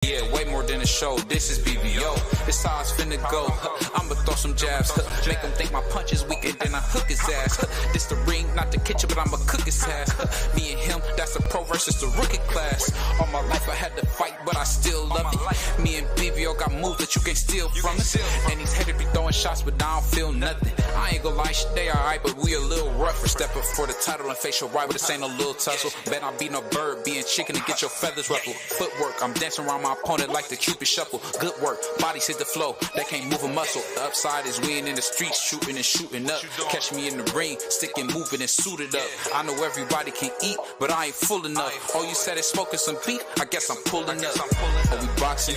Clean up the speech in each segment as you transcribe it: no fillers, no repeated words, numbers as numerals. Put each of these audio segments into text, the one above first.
Yeah, way more than a show. This is BVO. This how it's finna go. I'ma throw some jabs. Make him think my punch is weak and then I hook his ass. This the ring, not the kitchen, but I'ma cook his ass. Me and him, that's a pro versus the rookie class. All my life I had to fight, but I still love it. Me and BVO got moves that you can't steal from us. And these haters be throwing shots, but I don't feel nothing. I ain't gonna lie, shit, they alright, but we a little rougher. Step up for the title and face your rival, this ain't no little tussle. Bet I beat no bird, being chicken to get your feathers ruffled. Footwork, I'm dancing around my opponent like the Cupid shuffle. Good work, bodies hit the flow, they can't move a muscle. The upside is we ain't in the streets, shooting and shooting up. Catch me in the ring, sticking, moving and suited up. I know everybody can eat, but I ain't full enough. Oh, you said it's smoking some beat, I guess I'm pulling up. Oh, we boxing?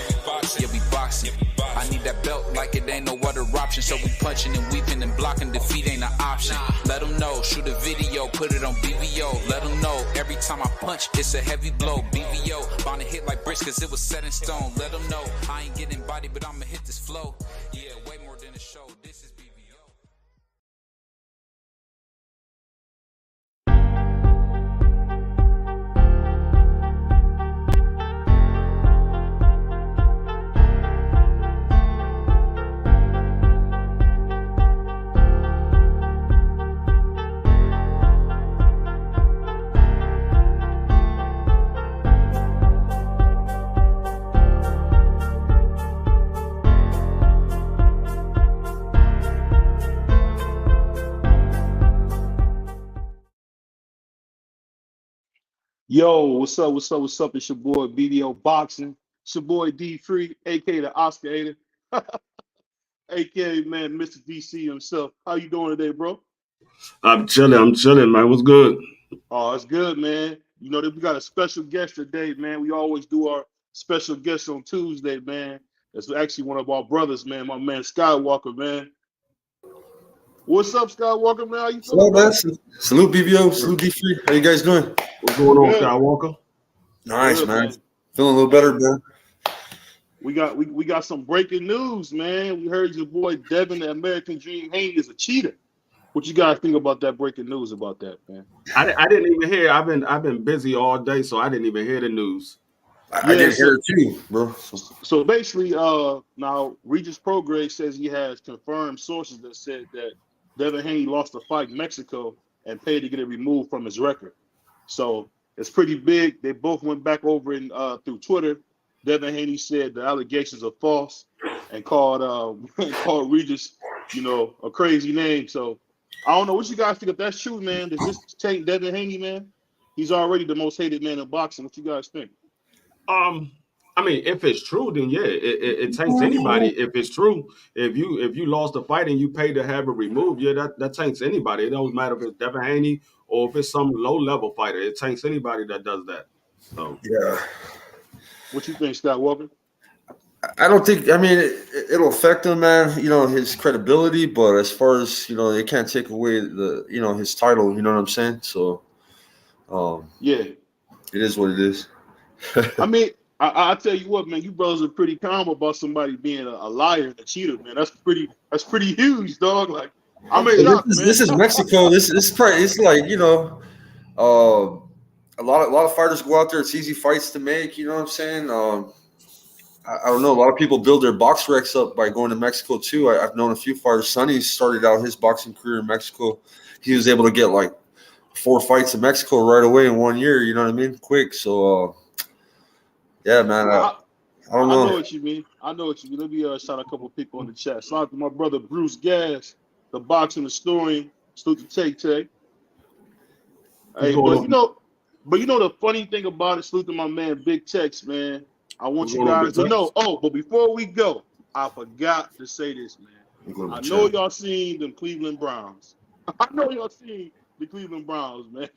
Yeah, we boxing. I need that belt like it ain't no other option. So we punching and weaving and blocking, defeat ain't an option. Let them know, shoot a video, put it on BVO. Let them know, every time I punch, it's a heavy blow. BVO, bound to hit like bricks cause it was set in stone. Let them know, I ain't getting body, but I'ma hit this flow. Yeah, way more than a show, this is BVO. Yo, what's up? What's up? What's up? It's your boy BVO Boxing. It's your boy DEE-FREE, aka the Oscar Hater, aka man, Mr. DC himself. How you doing today, bro? I'm chilling, man. What's good? Oh, it's good, man. You know that we got a special guest today, man. We always do our special guest on Tuesday, man. It's actually one of our brothers, man. My man Skywalker, man. What's up, Skywalker, man? How you feeling, man? Salute BVO, salute DEE-FREE. How you guys doing? What's going on, Skywalker? Nice, good, man. Feeling a little better, man. We got some breaking news, man. We heard your boy Devin, the American Dream Haney, is a cheater. What you guys think about that breaking news about that, man? I didn't even hear. I've been busy all day, so I didn't even hear the news. I didn't hear it too, bro. So basically, now Regis Prograis says he has confirmed sources that said that Devin Haney lost a fight in Mexico and paid to get it removed from his record. So it's pretty big. They both went back over in through Twitter. Devin Haney said the allegations are false and called Regis, a crazy name. So I don't know what you guys think if that's true, man. Does this taint Devin Haney, man? He's already the most hated man in boxing. What you guys think? I mean, if it's true, then yeah, it taints anybody. If it's true, if you lost a fight and you paid to have it removed, yeah, that taints anybody. It don't matter if it's Devin Haney or if it's some low level fighter. It taints anybody that does that. So yeah. What you think, Scott Walker? I don't think. I mean, it'll affect him, man. His credibility, but as far as they can't take away the his title. You know what I'm saying? So, yeah, it is what it is. I mean, I tell you what, man, you brothers are pretty calm about somebody being a liar and a cheater, man. That's pretty huge, dog. Like, I mean, this is Mexico. This is probably, it's like a lot of fighters go out there. It's easy fights to make. You know what I'm saying? I don't know. A lot of people build their box recs up by going to Mexico too. I've known a few fighters. Sonny started out his boxing career in Mexico. He was able to get like 4 fights in Mexico right away in 1 year. You know what I mean? Quick. So. Yeah, man. I don't know. I know what you mean. Let me shout a couple of people in the chat. Shout out to my brother Bruce Gas, the boxing historian. Salute to Tay. Hey, but you know the funny thing about it, salute to my man Big Tex, man. I want you guys to know. Oh, but before we go, I forgot to say this, man. I know y'all seen the Cleveland Browns. I know y'all seen the Cleveland Browns, man.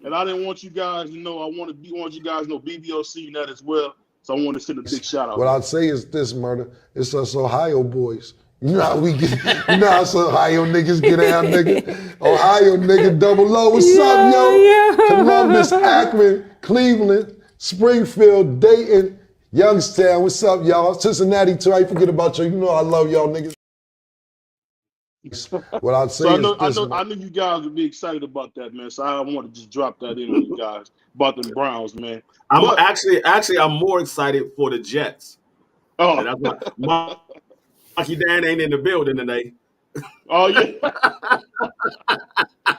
And I didn't want you guys to know. I want you guys to know BVO seen that as well. So I want to send a big shout out. What I'd say is this, Murder. It's us Ohio boys. You know how we get. You know how us Ohio niggas get down, nigga. Ohio nigga, double O. What's up, yo? Yeah. Columbus, Akron, Cleveland, Springfield, Dayton, Youngstown. What's up, y'all? Cincinnati too. I forget about you. You know I love y'all niggas. What I'd So say is this, I know you guys would be excited about that, man. So I want to just drop that in on you guys about them Browns, man. I'm But I'm more excited for the Jets. And oh, that's why Monkey Dan ain't in the building today. oh yeah,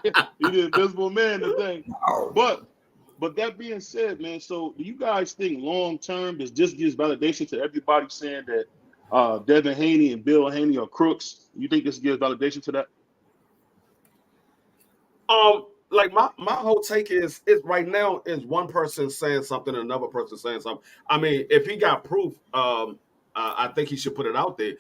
he the invisible man today. Wow. But that being said, man, so do you guys think long term this just gives validation to everybody saying that Devin Haney and Bill Haney are crooks? You think this gives validation to that? Like my whole take is right now is one person saying something and another person saying something. I mean, if he got proof, I think he should put it out there.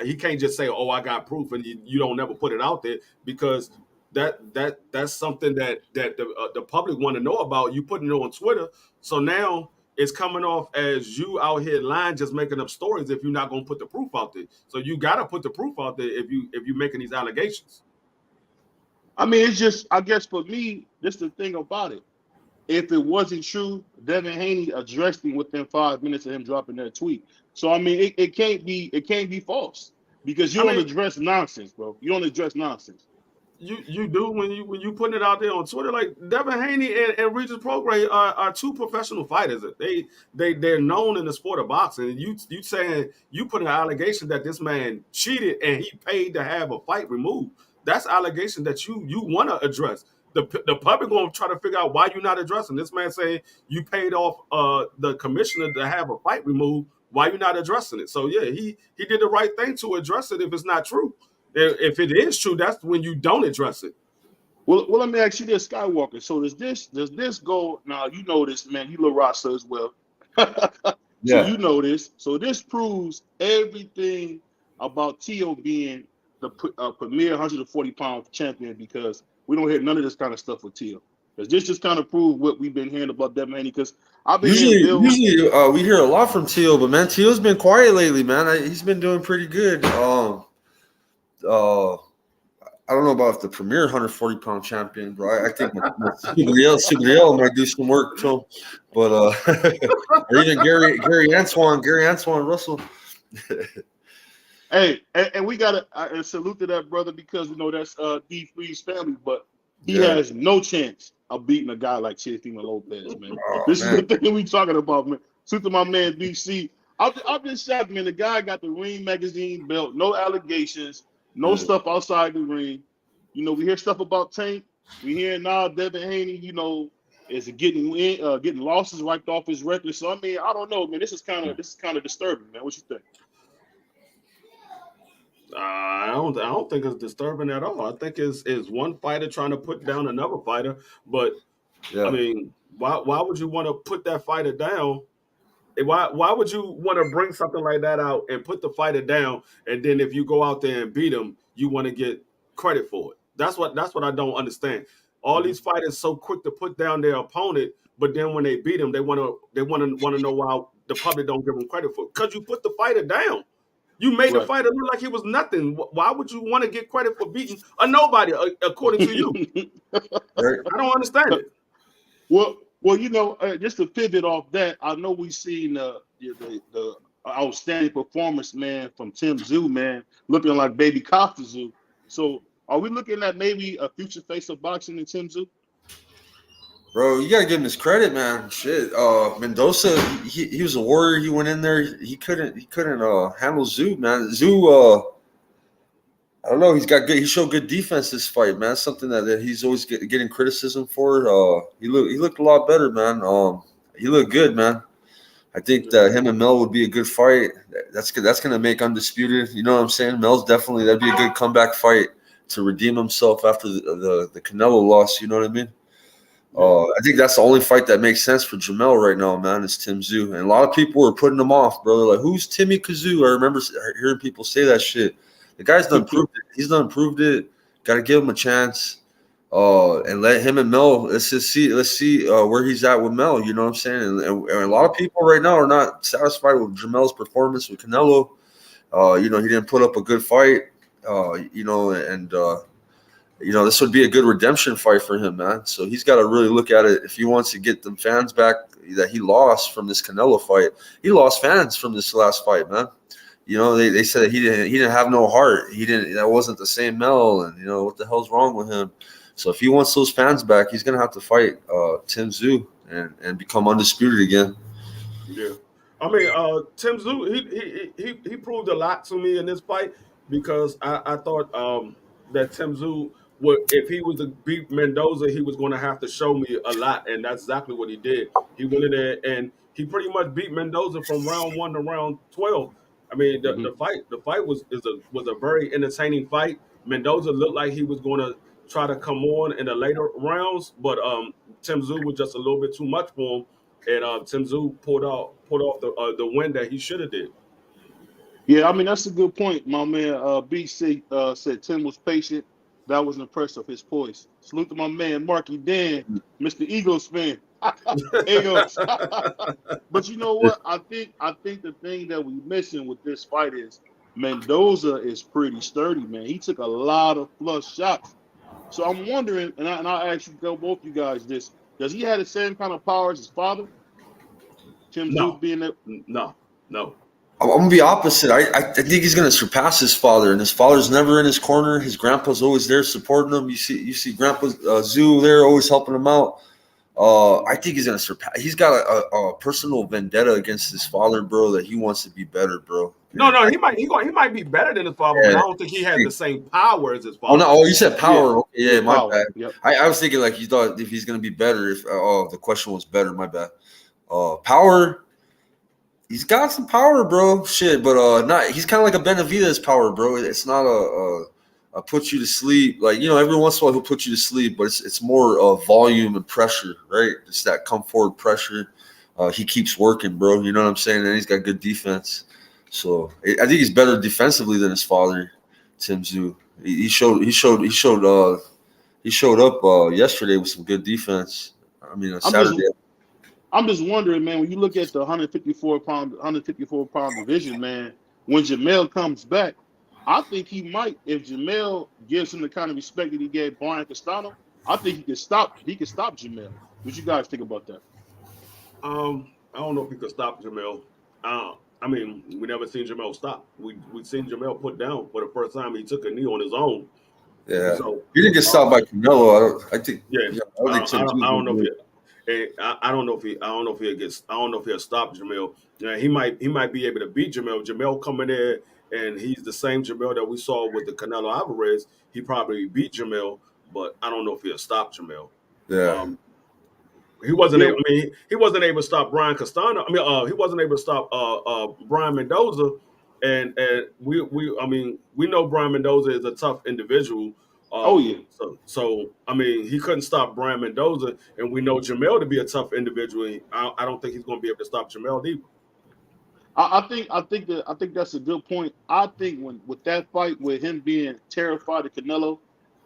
He can't just say, "Oh, I got proof," and you don't never put it out there, because that's something that the public want to know about. You putting it on Twitter, so now it's coming off as you out here lying, just making up stories. If you're not gonna put the proof out there, so you gotta put the proof out there if you making these allegations. I mean, it's just, I guess for me, this is the thing about it. If it wasn't true, Devin Haney addressed him within 5 minutes of him dropping that tweet. So I mean, it can't be false because you I don't mean, address nonsense, bro. You don't address nonsense. you do when you putting it out there on Twitter. Like Devin Haney and Regis Prograis are two professional fighters. They're known in the sport of boxing. And you saying you put an allegation that this man cheated and he paid to have a fight removed. That's allegation that you want to address. The public gonna try to figure out why you're not addressing this man saying you paid off the commissioner to have a fight removed. Why you not addressing it? So yeah, he did the right thing to address it if it's not true. If it is true, that's when you don't address it. Well, let me ask you this, Skywalker. So does this go now? You know this, man. You little Rasta as well. So Yeah. you know this. So this proves everything about Tio being the premier 140-pound champion, because we don't hear none of this kind of stuff with Tio. Because this just kind of proves what we've been hearing about Devin Haney. Because I've been hearing Bill. Usually we hear a lot from Tio, but man, Tio's been quiet lately, man. He's been doing pretty good. I don't know about the premier 140-pound champion, bro. I think Subriel might do some work too, but or even Gary Antoine Russell. Hey, and we gotta salute to that brother, because we know that's DEE-FREE's family, but he has no chance of beating a guy like Teofimo Lopez, man. This is the thing we talking about, man. Salute to my man DC. I've been shocked, man. The guy got the Ring magazine belt, no allegations, no stuff outside the ring. You know, we hear stuff about Tank. We hear now Devin Haney, you know, is getting losses wiped off his record. So I mean, I don't know, man. This is kind of disturbing, man. What you think? I don't think it's disturbing at all. I think it's one fighter trying to put down another fighter. But I mean, why would you want to put that fighter down? Why would you want to bring something like that out and put the fighter down, and then if you go out there and beat him, you want to get credit for it? That's what I don't understand. All these fighters so quick to put down their opponent, but then when they beat him, they want to know why the public don't give them credit for it. Because you put the fighter down. You made the fighter look like he was nothing. Why would you want to get credit for beating a nobody, according to you? I don't understand it. Well, you know, just to pivot off that, I know we've seen the outstanding performance, man, from Tim Tszyu, man, looking like baby Costa Tszyu. So, are we looking at maybe a future face of boxing in Tim Tszyu? Bro, you gotta give him his credit, man. Shit, Mendoza, he was a warrior. He went in there. He couldn't handle Tszyu, man. Tszyu, I don't know. He showed good defense this fight, man. Something that he's always getting criticism for. He looked a lot better, man. He looked good, man. I think that him and Mel would be a good fight. That's gonna make undisputed. You know what I'm saying? That'd be a good comeback fight to redeem himself after the Canelo loss. You know what I mean? I think that's the only fight that makes sense for Jamel right now, man, is Tim Tszyu. And a lot of people were putting him off, bro. They're like, who's Timmy Kazoo? I remember hearing people say that shit. The guy's done proved it. He's done proved it. Got to give him a chance. And let him and Mel, let's see where he's at with Mel. You know what I'm saying? And a lot of people right now are not satisfied with Jamel's performance with Canelo. He didn't put up a good fight. This would be a good redemption fight for him, man. So he's got to really look at it if he wants to get the fans back that he lost from this Canelo fight. He lost fans from this last fight, man. you know, they said that he didn't have no heart. That wasn't the same Mel, and you know what the hell's wrong with him. So if he wants those fans back, he's gonna have to fight Tim Tszyu and become undisputed again. Yeah, I mean, Tim Tszyu, he proved a lot to me in this fight because I thought that Tim Tszyu would, if he was to beat Mendoza, he was going to have to show me a lot, and that's exactly what he did. He went in there and he pretty much beat Mendoza from round 1 to round 12. I mean, the fight was a very entertaining fight. Mendoza looked like he was going to try to come on in the later rounds, but Tim Tszyu was just a little bit too much for him. And Tim Tszyu pulled off the win that he should have did. Yeah, I mean that's a good point. My man BC said Tim was patient. That was impressive. His poise. Salute to my man Marky Dan, Mr. Eagles fan. Eagles. But you know what? I think the thing that we missing with this fight is Mendoza is pretty sturdy, man. He took a lot of flush shots. So I'm wondering, and I'll ask you both you guys this: does he have the same kind of power as his father? Tim Tszyu being there? No. I'm gonna be opposite. I think he's gonna surpass his father, and his father's never in his corner. His grandpa's always there supporting him. You see Grandpa Tszyu there, always helping him out. I think he's gonna surpass. He's got a personal vendetta against his father, bro. That he wants to be better, bro. No, he might be better than his father, but I don't think he has the same power as his father. Oh no! Oh, you said power. Okay, yeah, my power. bad. Yep. I was thinking like you thought if he's gonna be better. If the question was better, my bad. Power. He's got some power, bro. Shit, but not. He's kind of like a Benavidez power, bro. It's not a put you to sleep. Like, you know, every once in a while he'll put you to sleep, but it's more volume and pressure, right? It's that come forward pressure. He keeps working, bro. You know what I'm saying? And he's got good defense. So I think he's better defensively than his father, Tim Tszyu. He showed up yesterday with some good defense. I mean, on Saturday. I'm just wondering, man, when you look at the 154 pound division, man, when Jamel comes back, I think he might, if Jamel gives him the kind of respect that he gave Brian Castano, I think he could stop Jamel. What you guys think about that? I don't know if he could stop Jamel. I mean, we never seen Jamel stop. We seen Jamel put down for the first time. He took a knee on his own. Yeah, so he didn't get stopped by Canelo. I don't know if he'll stop Jamel. Yeah, he might be able to beat Jamel. Jamel coming there, and he's the same Jamel that we saw with the Canelo Alvarez. He probably beat Jamel, but I don't know if he'll stop Jamel. Yeah. He wasn't able. I mean, he wasn't able to stop Brian Castano. I mean, he wasn't able to stop Brian Mendoza, and we know Brian Mendoza is a tough individual. So I mean, he couldn't stop Brian Mendoza, and we know Jamel to be a tough individual. I don't think he's going to be able to stop Jamel either. I think that's a good point. I think with that fight, with him being terrified of Canelo,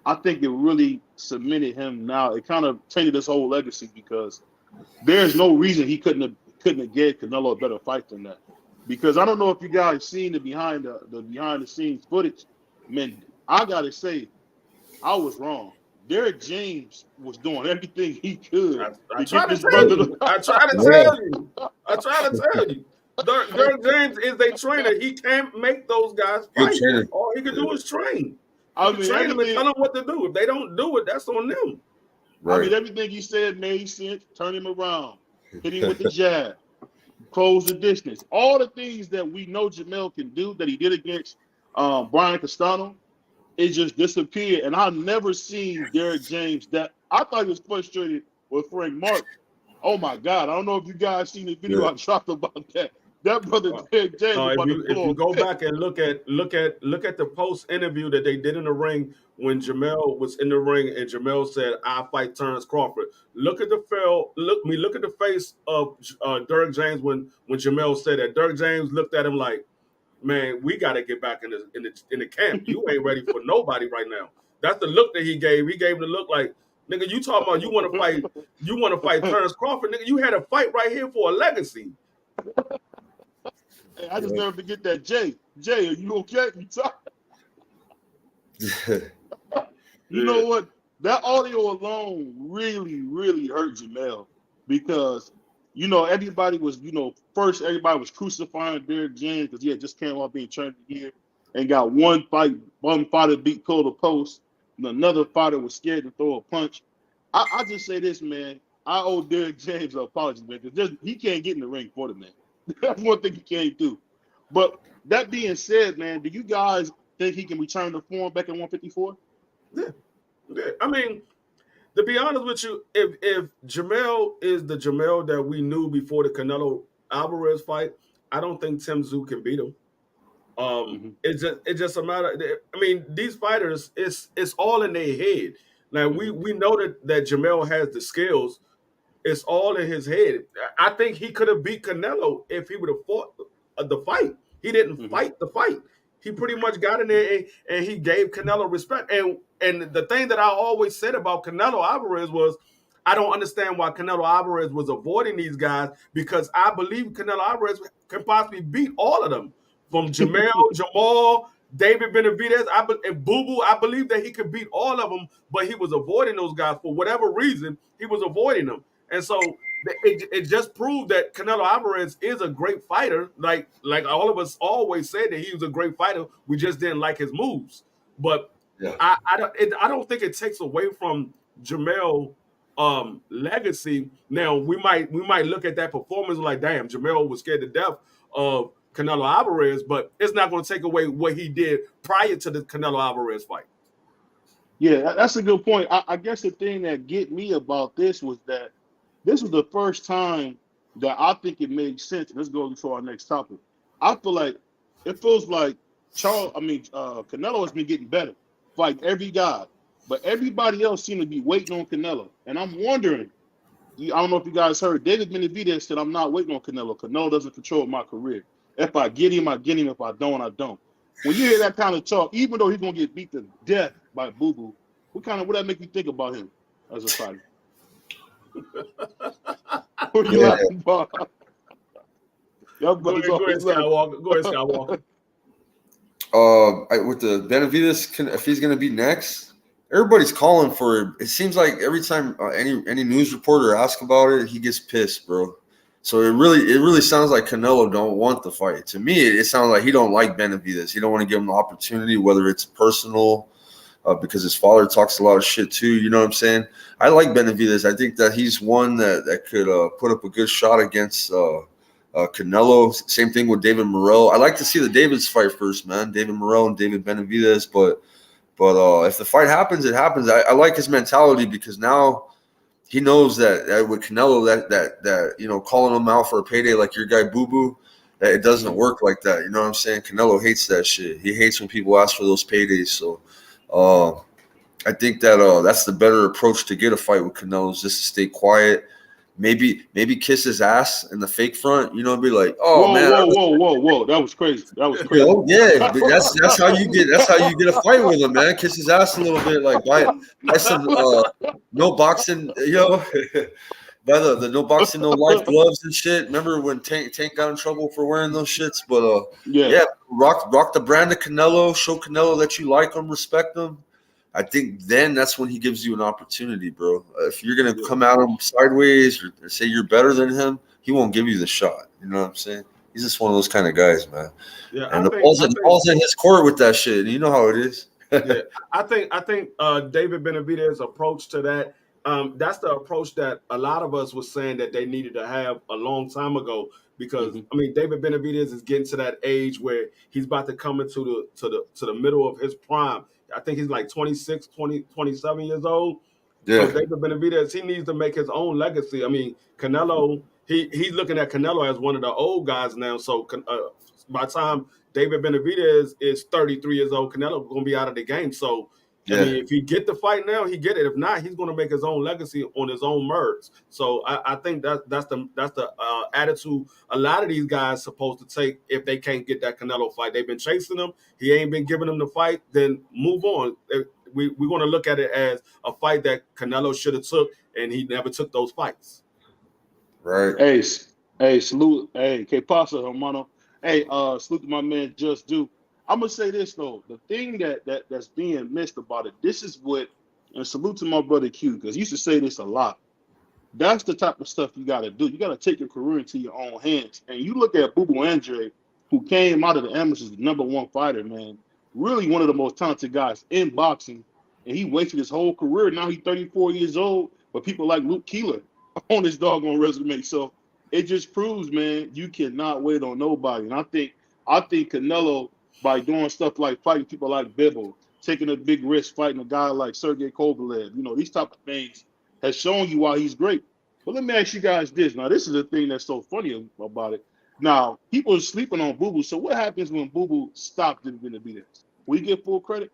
I think it really cemented him. Now it kind of tainted his whole legacy because there's no reason he couldn't have gave Canelo a better fight than that. Because I don't know if you guys seen the behind the scenes footage. Man, I gotta say, I was wrong. Derek James was doing everything he could. I tried to tell you. Derek James is a trainer. He can't make those guys fight. All he can do is train. Train them and tell them what to do. If they don't do it, that's on them. Right. I mean, everything he said made sense. Turn him around. Hit him with the jab. Close the distance. All the things that we know Jamel can do that he did against Brian Castano, it just disappeared. And I've never seen Derek James that I thought he was frustrated with Frank Martin. Oh my God. I don't know if you guys seen the video I dropped about that. That brother Derek James. If you go back and look at the post interview that they did in the ring when Jamel was in the ring and Jamel said, "I fight Terrence Crawford." Look at the face of Derek James when Jamel said that. Derek James looked at him like, "Man, we got to get back in the camp. You ain't ready for nobody right now." That's the look that he gave. He gave him the look like, "Nigga, you talking about you want to fight Terrence Crawford? Nigga, you had a fight right here for a legacy." Hey, I just never forget that. Jay, are you okay? You talking? You know what? That audio alone really, really hurt Jamel because you know, everybody was, you know, first everybody was crucifying Derrick James because he had just came off being turned here and got one fighter beat Cole to post, and another fighter was scared to throw a punch. I just say this, man. I owe Derrick James an apology, man, because he can't get in the ring for the man. That's one thing he can't do. But that being said, man, do you guys think he can return to form back at 154? Yeah. I mean, to be honest with you, if Jamel is the Jamel that we knew before the Canelo Alvarez fight, I don't think Tim Tszyu can beat him. It's just a matter. I mean, these fighters, it's all in their head. Now we know that Jamel has the skills. It's all in his head. I think he could have beat Canelo if he would have fought the fight. He didn't fight the fight. He pretty much got in there and he gave Canelo respect. And the thing that I always said about Canelo Alvarez was, I don't understand why Canelo Alvarez was avoiding these guys, because I believe Canelo Alvarez can possibly beat all of them. From Jamel, Jamal, David Benavidez, and Boo Boo, I believe that he could beat all of them, but he was avoiding those guys for whatever reason. He was avoiding them. And so it just proved that Canelo Alvarez is a great fighter. Like all of us always said that he was a great fighter. We just didn't like his moves. But yeah. I don't think it takes away from Jamel legacy. Now we might look at that performance like, damn, Jamel was scared to death of Canelo Alvarez, but it's not going to take away what he did prior to the Canelo Alvarez fight. Yeah, that's a good point. I guess the thing that get me about this was that this was the first time that I think it made sense. Let's go to our next topic. I feel like it feels like Canelo has been getting better, like every guy, but everybody else seemed to be waiting on Canelo. And I'm wondering, I don't know if you guys heard, David Benavidez said, "I'm not waiting on Canelo. Canelo doesn't control my career. If I get him, I get him. If I don't, I don't." When you hear that kind of talk, even though he's gonna get beat to death by Boo Boo, what that make you think about him as a fighter? What are you laughing about? Go ahead, Skywalker. With the Benavidez, if he's gonna be next, everybody's calling for it. It seems like every time any news reporter asks about it, he gets pissed, bro. So it really sounds like Canelo don't want the fight. To me, it sounds like he don't like Benavidez. He don't want to give him the opportunity, whether it's personal, because his father talks a lot of shit too. You know what I'm saying? I like Benavidez. I think that he's one that could put up a good shot against Canelo. Same thing with David Morrell. I like to see the Davids fight first, man. David Morrell and David Benavidez. But if the fight happens, it happens. I like his mentality, because now he knows that with Canelo, that you know, calling him out for a payday like your guy Boo Boo, that it doesn't work like that. You know what I'm saying? Canelo hates that shit. He hates when people ask for those paydays. So I think that that's the better approach to get a fight with Canelo, is just to stay quiet. Maybe kiss his ass in the fake front, you know, be like, "Oh, whoa, man, whoa, that was crazy. That was crazy." Yeah, but that's how you get a fight with him, man. Kiss his ass a little bit, like buy some no boxing, you know, buy the no boxing, no life gloves and shit. Remember when Tank got in trouble for wearing those shits? But yeah, rock the brand of Canelo. Show Canelo that you like him, respect him. I think then that's when he gives you an opportunity, bro. If you're gonna come at him sideways or say you're better than him, he won't give you the shot. You know what I'm saying? He's just one of those kind of guys, man. Yeah, and the ball's in his court with that shit. You know how it is. Yeah, I think David Benavidez's approach to that, that's the approach that a lot of us was saying that they needed to have a long time ago. Because I mean, David Benavidez is getting to that age where he's about to come into the middle of his prime. I think he's like 26, 27 years old. Yeah. So David Benavidez, he needs to make his own legacy. I mean, Canelo, he's looking at Canelo as one of the old guys now. So by the time David Benavidez is 33 years old, Canelo going to be out of the game. So I mean, if he get the fight now, he get it. If not, he's going to make his own legacy on his own merits. So I think that's the attitude a lot of these guys supposed to take if they can't get that Canelo fight. They've been chasing him. He ain't been giving them the fight. Then move on. We're going to look at it as a fight that Canelo should have took, and he never took those fights. Right. Hey, salute. Hey, que pasa, hermano? Hey, salute to my man, Just Do. I'm gonna say this though, the thing that's being missed about it, this is what, and salute to my brother Q, because he used to say this a lot. That's the type of stuff you got to do. You got to take your career into your own hands. And you look at Boo Boo Andre, who came out of the amateurs, the #1 fighter, man. Really one of the most talented guys in boxing. And he wasted his whole career. Now he's 34 years old, but people like Luke Keeler on his doggone resume. So it just proves, man, you cannot wait on nobody. And I think Canelo, by doing stuff like fighting people like Bibble, taking a big risk, fighting a guy like Sergey Kovalev, these type of things has shown you why he's great. But let me ask you guys this. Now, this is the thing that's so funny about it. Now, people are sleeping on Boo Boo. So what happens when Boo Boo stopped in Benavidez? We get full credit?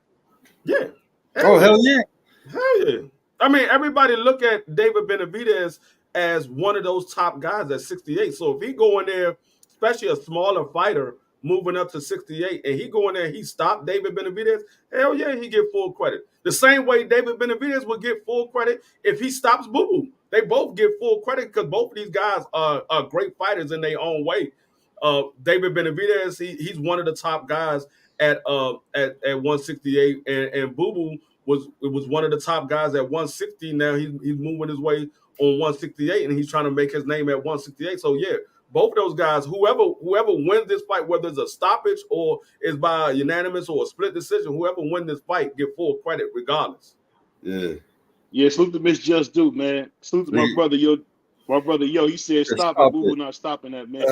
Yeah. Hell yeah. Hell yeah. I mean, everybody look at David Benavidez as one of those top guys at 68. So if he go in there, especially a smaller fighter moving up to 68, and he go in there and he stopped David Benavidez, hell yeah, he get full credit. The same way David Benavidez would get full credit if he stops Boo Boo. They both get full credit because both of these guys are great fighters in their own way. David Benavidez, he's one of the top guys at 168, and Boo Boo was one of the top guys at 160. Now he's moving his way on 168, and he's trying to make his name at 168. So yeah, both of those guys, whoever wins this fight, whether it's a stoppage or is by unanimous or a split decision, whoever wins this fight get full credit regardless. Yeah. Yeah, salute to Miss Just Do, man. Salute to my brother, yo. My brother, yo, he said stop it. Boo Boo not stopping that, man.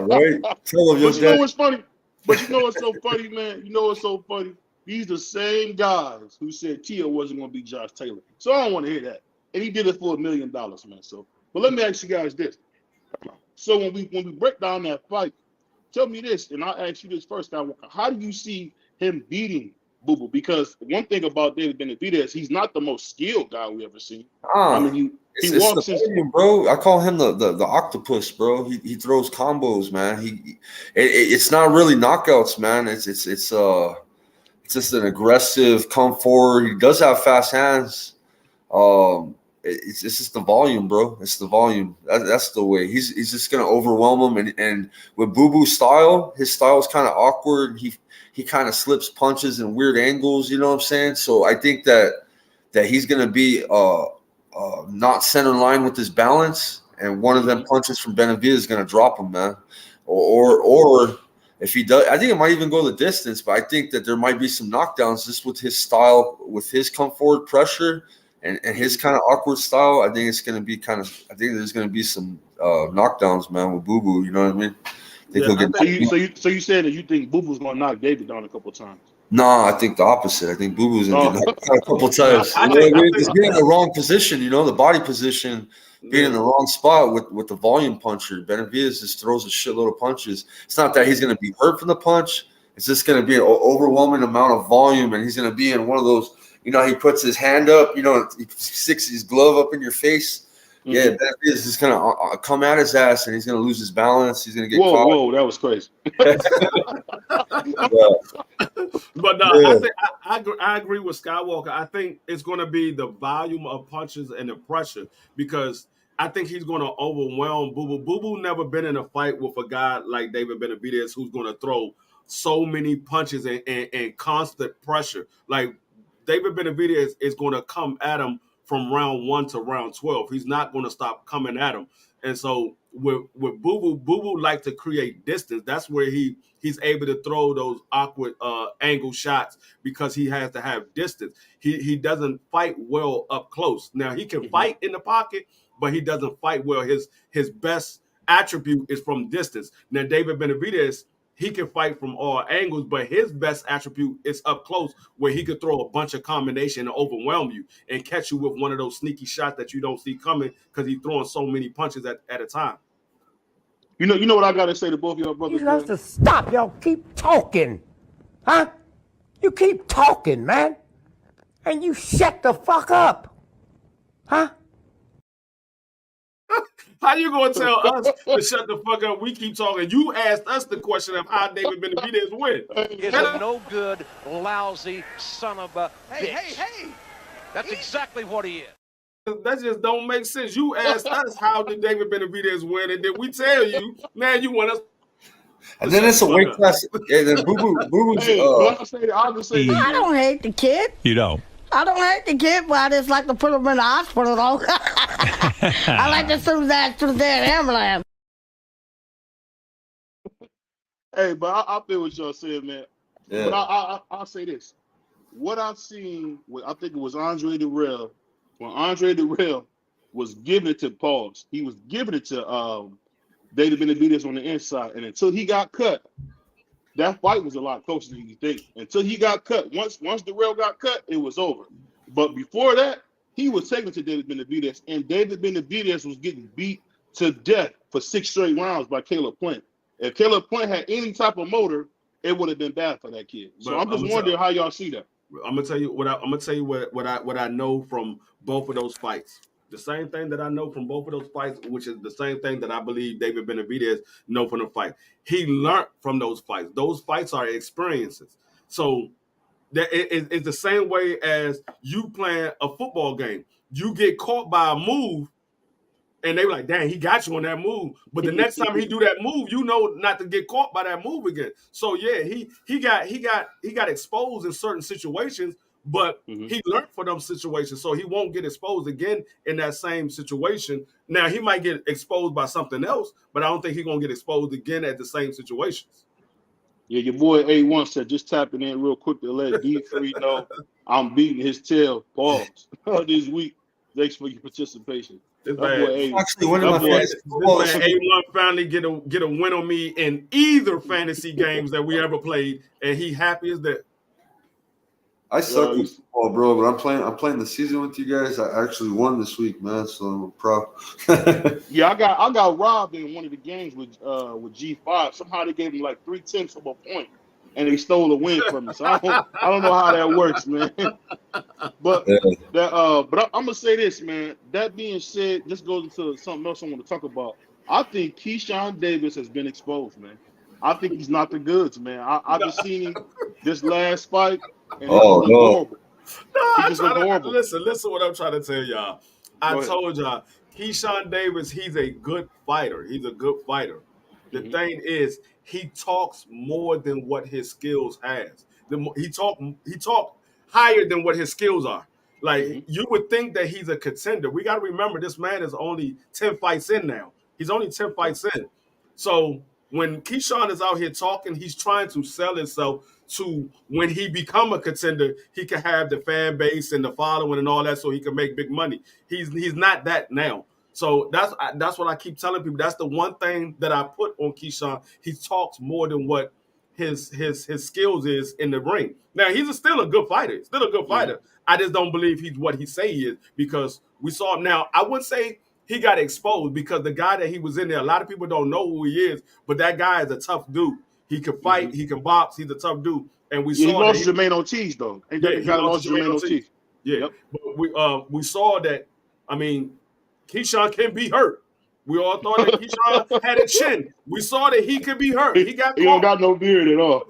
Right? Tell him, but you know what's funny? But you know what's so funny, man? You know what's so funny? These the same guys who said Tio wasn't going to be Josh Taylor. So I don't want to hear that. And he did it for $1 million, man. So, but let me ask you guys this. So when we break down that fight, tell me this, and I'll ask you this first, Skywalker. How do you see him beating Boo Boo? Because one thing about David Benavidez, he's not the most skilled guy we ever seen. I mean, he walks in, bro. I call him the octopus, bro. He throws combos, man. It's not really knockouts, man. It's just an aggressive come forward. He does have fast hands. It's just the volume, bro. It's the volume. That's the way. He's just gonna overwhelm him. And with Boo Boo's style, his style is kind of awkward. He kind of slips punches in weird angles. You know what I'm saying? So I think that he's gonna be not center line with his balance, and one of them punches from Benavidez is gonna drop him, man. Or if he does, I think it might even go the distance. But I think that there might be some knockdowns just with his style, with his come forward pressure. And his kind of awkward style, I think it's going to be I think there's going to be some knockdowns, man, with Boo Boo. You know what I mean? So you said that you think Boo Boo's going to knock David down a couple of times? No, I think the opposite. I think Boo Boo's going to get knocked out a couple of times. He's being in the wrong position, the body position, being in the wrong spot with the volume puncher. Benavidez just throws a shitload of punches. It's not that he's going to be hurt from the punch. It's just going to be an overwhelming amount of volume, and he's going to be in one of those. He puts his hand up, he sticks his glove up in your face. Mm-hmm. Yeah, that is just going to come at his ass, and he's going to lose his balance. He's going to get caught. Whoa, that was crazy. But no, I agree with Skywalker. I think it's going to be the volume of punches and the pressure, because I think he's going to overwhelm Boo Boo. Boo Boo never been in a fight with a guy like David Benavidez who's going to throw so many punches and constant pressure. Like, David Benavidez is going to come at him from round 1 to round 12. He's not going to stop coming at him. And so with Boo Boo like to create distance. That's where he's able to throw those awkward angle shots, because he has to have distance. He doesn't fight well up close. Now, he can fight in the pocket, but he doesn't fight well. His best attribute is from distance. Now, David Benavidez, he can fight from all angles, but his best attribute is up close, where he could throw a bunch of combination and overwhelm you and catch you with one of those sneaky shots that you don't see coming, because he's throwing so many punches at a time. You know what I got to say to both of y'all brothers? You have to stop. Y'all keep talking. Huh? You keep talking, man. And you shut the fuck up. Huh? How you gonna tell us to shut the fuck up? We keep talking. You asked us the question of how David Benavidez win. Is a no good, lousy son of a bitch. Hey! That's exactly what he is. That just don't make sense. You asked us how did David Benavidez win, and then we tell you, man, you want us. And then it's a weight class. Yeah, then Boo Boo. Hey, I don't hate the kid. You don't. I don't hate the kid, but I just like to put him in the hospital, though. I like to send his ass to the damn ambulance. Hey, but I feel what y'all said, man. Yeah. But I'll say this. What I've seen, I think it was Andre Durrell, when Andre Durrell was giving it to Pauls, he was giving it to David Benavidez on the inside. And until he got cut, that fight was a lot closer than you think. Until he got cut. Once Durrell got cut, it was over. But before that, he was taking to David Benavidez, and David Benavidez was getting beat to death for 6 straight rounds by Caleb Plant. If Caleb Plant had any type of motor, it would have been bad for that kid. So I'm just wondering how y'all see that. I'm gonna tell you what I know from both of those fights. The same thing that I know from both of those fights, which is the same thing that I believe David Benavidez know from the fight. He learned from those fights. Those fights are experiences. So it's the same way as you playing a football game. You get caught by a move, and they were like, dang, he got you on that move. But the next time he do that move, you know not to get caught by that move again. So yeah, he got exposed in certain situations, but he learned from those situations. So he won't get exposed again in that same situation. Now he might get exposed by something else, but I don't think he's gonna get exposed again at the same situations. Yeah, your boy A1 said just tapping in real quick to let DEE-FREE know I'm beating his tail. Pause. This week. Thanks for your participation. Actually, one of my fantasy football. This man A1 finally get a win on me in either fantasy games that we ever played, and he happy as that. I suck with football, bro, but I'm playing the season with you guys. I actually won this week, man, so I'm proud. Yeah, I got robbed in one of the games with G5. Somehow they gave me like 3/10 of a point, and they stole a win from me. So I don't know how that works, man. But I'm gonna say this, man. That being said, this goes into something else I want to talk about. I think Keyshawn Davis has been exposed, man. I think he's not the goods, man. I've just seen him this last fight, and horrible. Listen what I'm trying to tell y'all. I told y'all, Keyshawn Davis, he's a good fighter. He's a good fighter. The thing is, he talks more than what his skills has. He talk higher than what his skills are. Like you would think that he's a contender. We got to remember this man is only 10 fights in now. He's only 10 fights in. So when Keyshawn is out here talking, he's trying to sell himself to when he become a contender, he can have the fan base and the following and all that, so he can make big money. He's not that now. So that's what I keep telling people. That's the one thing that I put on Keyshawn. He talks more than what his skills is in the ring. Now he's still a good fighter. Still a good fighter. I just don't believe he's what he say he is, because we saw him. Now I wouldn't say he got exposed, because the guy that he was in there, a lot of people don't know who he is, but that guy is a tough dude. He can fight. He can box. He's a tough dude. And we saw he lost Jermaine Ortiz, though. He lost Jermaine Ortiz. Yeah. But we saw that. I mean, Keyshawn can be hurt. We all thought that Keyshawn had a chin. We saw that he could be hurt. He got caught. He don't got no beard at all.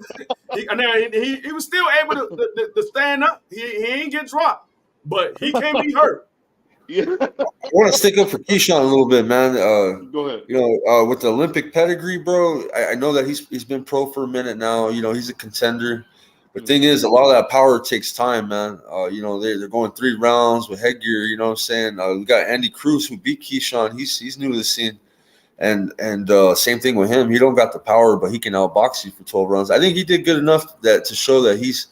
he was still able to stand up. He ain't get dropped, but he can be hurt. Yeah. I want to stick up for Keyshawn a little bit, man. Go ahead. You know, with the Olympic pedigree, bro, I know that he's been pro for a minute now. You know, he's a contender. The thing is, a lot of that power takes time, man. You know, they're going 3 rounds with headgear. You know what I'm saying? We got Andy Cruz, who beat Keyshawn. He's new to the scene, and same thing with him. He don't got the power, but he can outbox you for 12 rounds. I think he did good enough to show that he's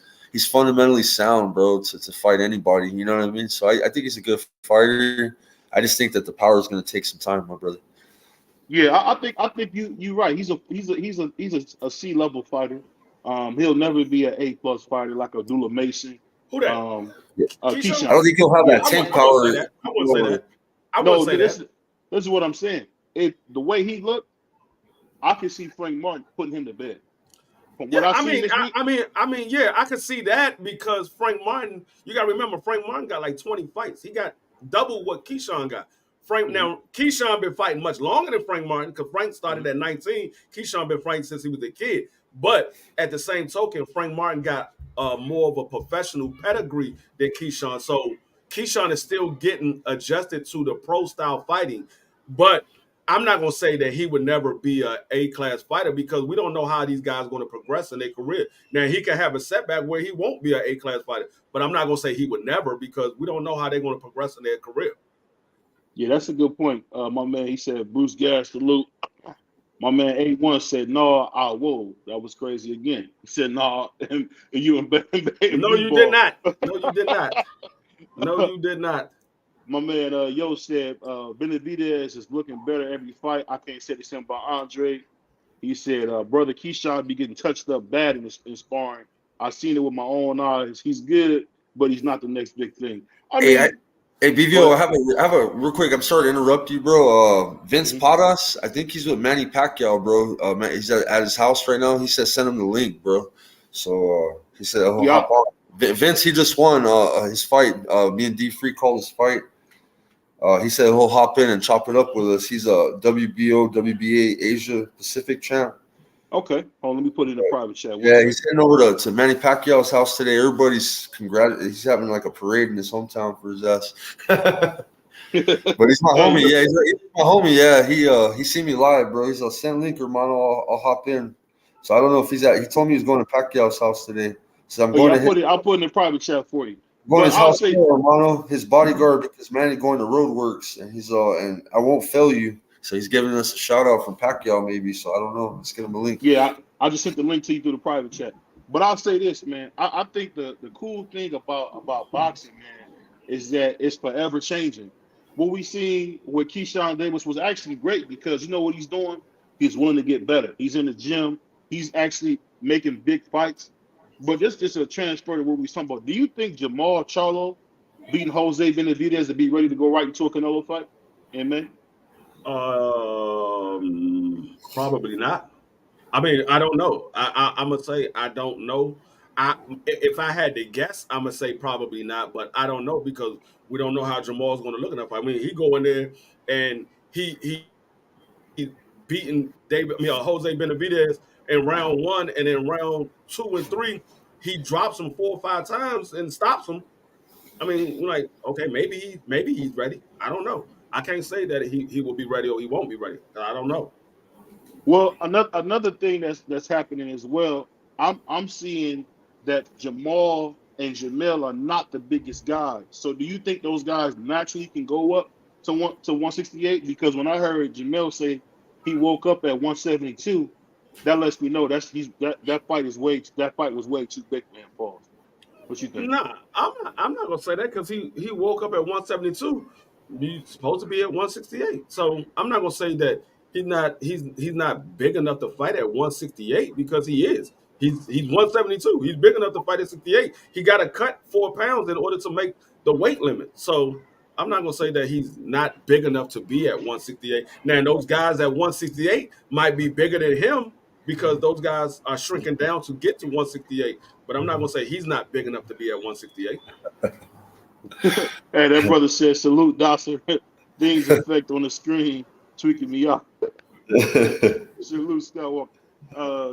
fundamentally sound, bro, to fight anybody. You know what I mean? So I think he's a good fighter. I just think that the power is going to take some time, my brother. Yeah, I think you're right. He's a C-level fighter. He'll never be an A+ fighter like Abdullah Mason. Who that? Keyshawn. I don't think he'll have that tank power. I wouldn't say that. I wouldn't say that. This is what I'm saying. The way he looked, I can see Frank Martin putting him to bed. I mean, I could see that, because Frank Martin, you got to remember, Frank Martin got like 20 fights. He got double what Keyshawn got. Now, Keyshawn been fighting much longer than Frank Martin, because Frank started at 19. Keyshawn been fighting since he was a kid. But at the same token, Frank Martin got more of a professional pedigree than Keyshawn. So Keyshawn is still getting adjusted to the pro-style fighting. But I'm not gonna say that he would never be a A-class fighter because we don't know how these guys are going to progress in their career. Now he can have a setback where he won't be an A-class fighter, but I'm not gonna say he would never because we don't know how they're going to progress in their career. Yeah, that's a good point. My man, he said Bruce Gas salute. My man A1 said, "No, whoa, that was crazy again." He said, "No, and you and No, you did not. No, you did not. No, you did not. My man, Yo said, Benavidez is looking better every fight. I can't say the same about Andre. He said, brother Keyshawn be getting touched up bad in sparring. I've seen it with my own eyes. He's good, but he's not the next big thing. Hey, BVO, I have a real quick. I'm sorry to interrupt you, bro. Vince Padas, I think he's with Manny Pacquiao, bro. He's at his house right now. He said send him the link, bro. So he said he'll hop on. Vince, he just won his fight. Me and DEE-FREE called his fight. He said he'll hop in and chop it up with us. He's a WBO, WBA Asia Pacific champ. Okay. Let me put it in a private chat. Yeah, he's heading over to Manny Pacquiao's house today. Everybody's he's having like a parade in his hometown for his ass. But he's my homie. Yeah, he's my homie. Yeah, he seen me live, bro. He's a send link, hermano. I'll hop in. So I don't know if he's at. He told me he's going to Pacquiao's house today. So I'm going to. I'll put it in a private chat for you. Going to his house, hermano. His bodyguard because Manny going to Roadworks, and he's and I won't fail you. So he's giving us a shout out from Pacquiao, maybe. So I don't know. Let's get him a link. Yeah, I just sent the link to you through the private chat. But I'll say this, man. I think the cool thing about boxing, man, is that it's forever changing. What we seen with Keyshawn Davis was actually great because you know what he's doing? He's willing to get better. He's in the gym. He's actually making big fights. But this is a transfer to what we was talking about. Do you think Jamal Charlo beating Jose Benavidez to be ready to go right into a Canelo fight? Amen. Probably not. I mean, I don't know. I'm gonna say I don't know. If I had to guess, I'm gonna say probably not, but I don't know because we don't know how Jamal's gonna look in that fight. I mean, he go in there and he beating Jose Benavidez in round 1, and in round 2 and 3, he drops him 4 or 5 times and stops him. I mean, you're like, okay, maybe he's ready. I don't know. I can't say that he will be ready or he won't be ready. I don't know. Well, another thing that's happening as well. I'm seeing that Jamal and Jamil are not the biggest guys. So do you think those guys naturally can go up to 168? Because when I heard Jamil say he woke up at 172, that lets me know that fight was way too big for him. Pause. What you think? Nah, I'm not gonna say that because he woke up at 172. He's supposed to be at 168. So I'm not gonna say that he's not big enough to fight at 168 because he is. He's 172. He's big enough to fight at 68. He got to cut 4 pounds in order to make the weight limit. So I'm not gonna say that he's not big enough to be at 168. Now those guys at 168 might be bigger than him because those guys are shrinking down to get to 168. But I'm not gonna say he's not big enough to be at 168. Hey, that brother said, salute, Dawson. Things effect on the screen, tweaking me out. Salute, Skywalker.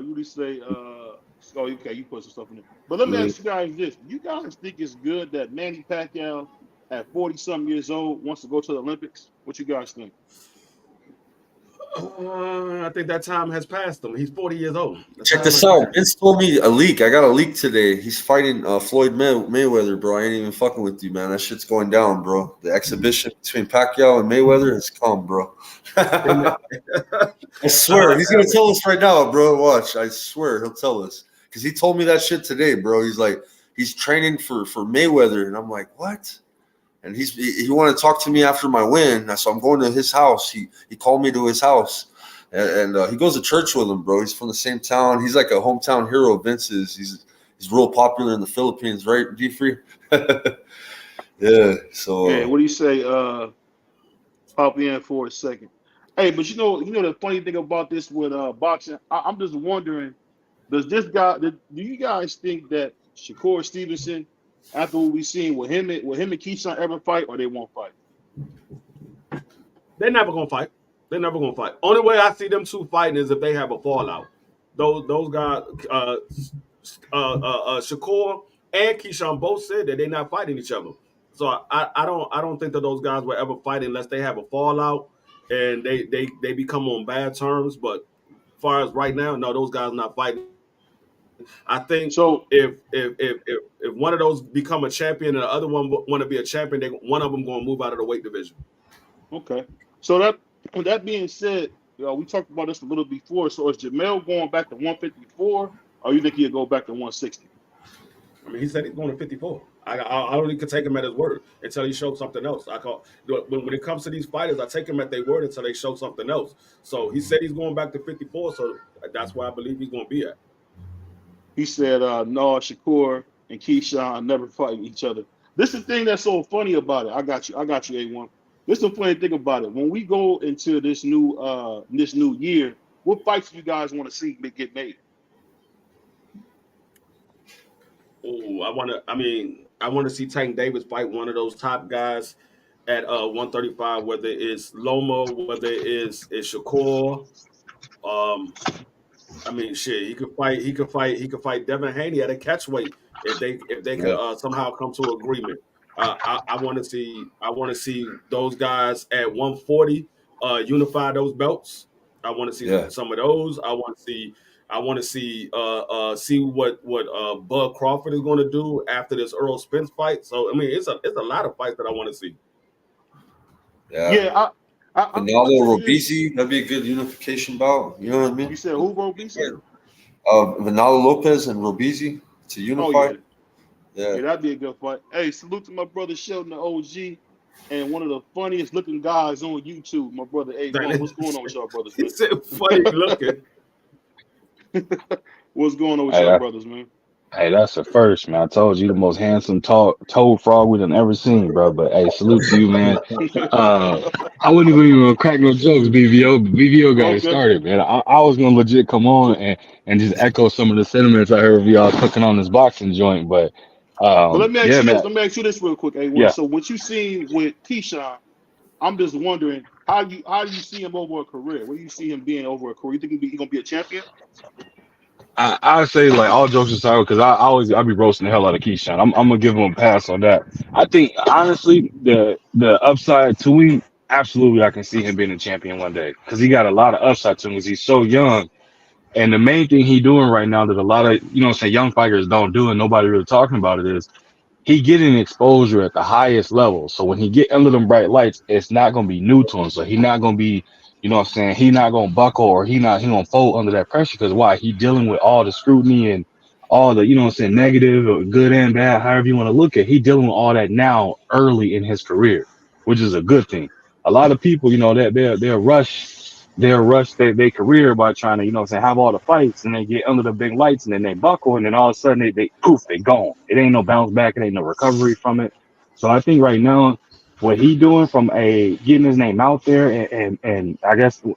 You just say, okay, you put some stuff in there. But let me ask you guys this. You guys think it's good that Manny Pacquiao at 40-something years old wants to go to the Olympics? What you guys think? I think that time has passed him. He's 40 years old. Check this out. Vince told me a leak. I got a leak today. He's fighting Floyd Mayweather, bro. I ain't even fucking with you, man. That shit's going down, bro. The exhibition between Pacquiao and Mayweather has come, bro. I swear. He's going to tell us right now, bro. Watch. I swear he'll tell us. Because he told me that shit today, bro. He's like, he's training for Mayweather. And I'm like, what? And he wanted to talk to me after my win. So I'm going to his house. He called me to his house. And he goes to church with him, bro. He's from the same town. He's like a hometown hero. Vince is. He's real popular in the Philippines, right, DEE-FREE? Yeah. So. Hey, what do you say? Pop in for a second. Hey, but you know the funny thing about this with boxing, I'm just wondering, do you guys think that Shakur Stevenson, after what we've seen with him and Keyshawn, ever fight, or they won't fight? They're never gonna fight. They're never gonna fight. Only way I see them two fighting is if they have a fallout. Those guys, Shakur and Keyshawn both said that they're not fighting each other. So I don't think that those guys will ever fight unless they have a fallout. and they become on bad terms. But as far as right now, no, those guys not fighting. I think So if one of those become a champion and the other one want to be a champion, one of them going to move out of the weight division. okay. So that with that being said, we talked about this a little before. So is Jamel going back to 154, or you think he'll go back to 160? I mean, he said he's going to 54. I don't even take him at his word until he shows something else. When it comes to these fighters, I take him at their word until they show something else. So he said he's going back to 54, so that's where I believe he's going to be at. He said, no, Shakur and Keyshawn never fight each other. This is the thing that's so funny about it. I got you, A1. This is the funny thing about it. When we go into this new year, what fights do you guys want to see get made? Oh, I want to see Tank Davis fight one of those top guys at 135, whether it's Loma, whether it's Shakur. I mean, shit, he could fight Devin Haney at a catchweight if they could somehow come to agreement. I want to see those guys at 140 unify those belts. I want to see some of those. I want to see what Bud Crawford is going to do after this Earl Spence fight. So I mean, it's a lot of fights that I want to see. Yeah. Vinalo Robeisy, that'd be a good unification bout. You know what I mean? You said who, Robeisy? Vinalo Lopez and Robeisy to unify. Oh, yeah, that'd be a good fight. Hey, salute to my brother Sheldon, the OG, and one of the funniest looking guys on YouTube, my brother A1. What's going on with y'all brothers, man? He said funny looking. What's going on with y'all brothers, man? Hey, that's the first, man. I told you the most handsome toad frog we done ever seen, bro. But hey, salute to you, man. I wouldn't even crack no jokes, BVO. But BVO got it started, man. I was gonna legit come on and just echo some of the sentiments I heard of y'all cooking on this boxing joint. But let me ask you this real quick, A1. Yeah. So what you seen with Keyshawn, I'm just wondering how do you see him over a career? Where do you see him being over a career? You think he's gonna be a champion? I say, like, all jokes aside, because I be roasting the hell out of Keyshawn. I'm gonna give him a pass on that. I think honestly the upside to him, absolutely, I can see him being a champion one day because he got a lot of upside to him because he's so young. And the main thing he doing right now that a lot of young fighters don't do and nobody really talking about it is he getting exposure at the highest level. So when he get under them bright lights, it's not gonna be new to him. So he not gonna be, he not gonna buckle or he gonna fold under that pressure because why? He dealing with all the scrutiny and all the, negative or good and bad, however you want to look at it. He dealing with all that now early in his career, which is a good thing. A lot of people, they'll rush their career by trying to, have all the fights and they get under the big lights and then they buckle and then all of a sudden they gone. It ain't no bounce back. It ain't no recovery from it. So I think right now, what he doing from getting his name out there and I guess, the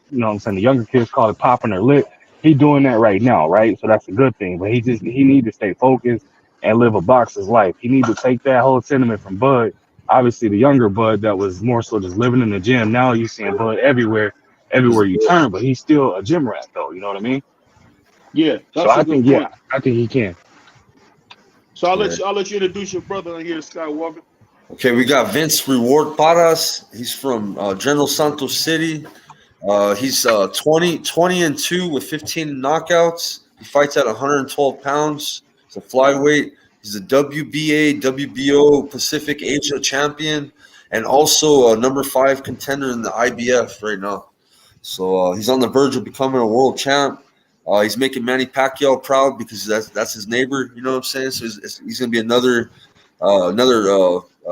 younger kids call it popping their lip. He doing that right now, right? So that's a good thing. But he need to stay focused and live a boxer's life. He need to take that whole sentiment from Bud. Obviously, the younger Bud that was more so just living in the gym. Now you seeing Bud everywhere you turn, but he's still a gym rat, though. You know what I mean? Yeah. So I think he can. So I'll let you introduce your brother in here, Skywalker. Okay, we got Vince Reward Paras. He's from General Santos City. He's 20-2 with 15 knockouts. He fights at 112 pounds. He's a flyweight. He's a WBA, WBO Pacific Asia champion, and also a number 5 contender in the IBF right now. So he's on the verge of becoming a world champ. He's making Manny Pacquiao proud because that's his neighbor. You know what I'm saying? So he's going to be another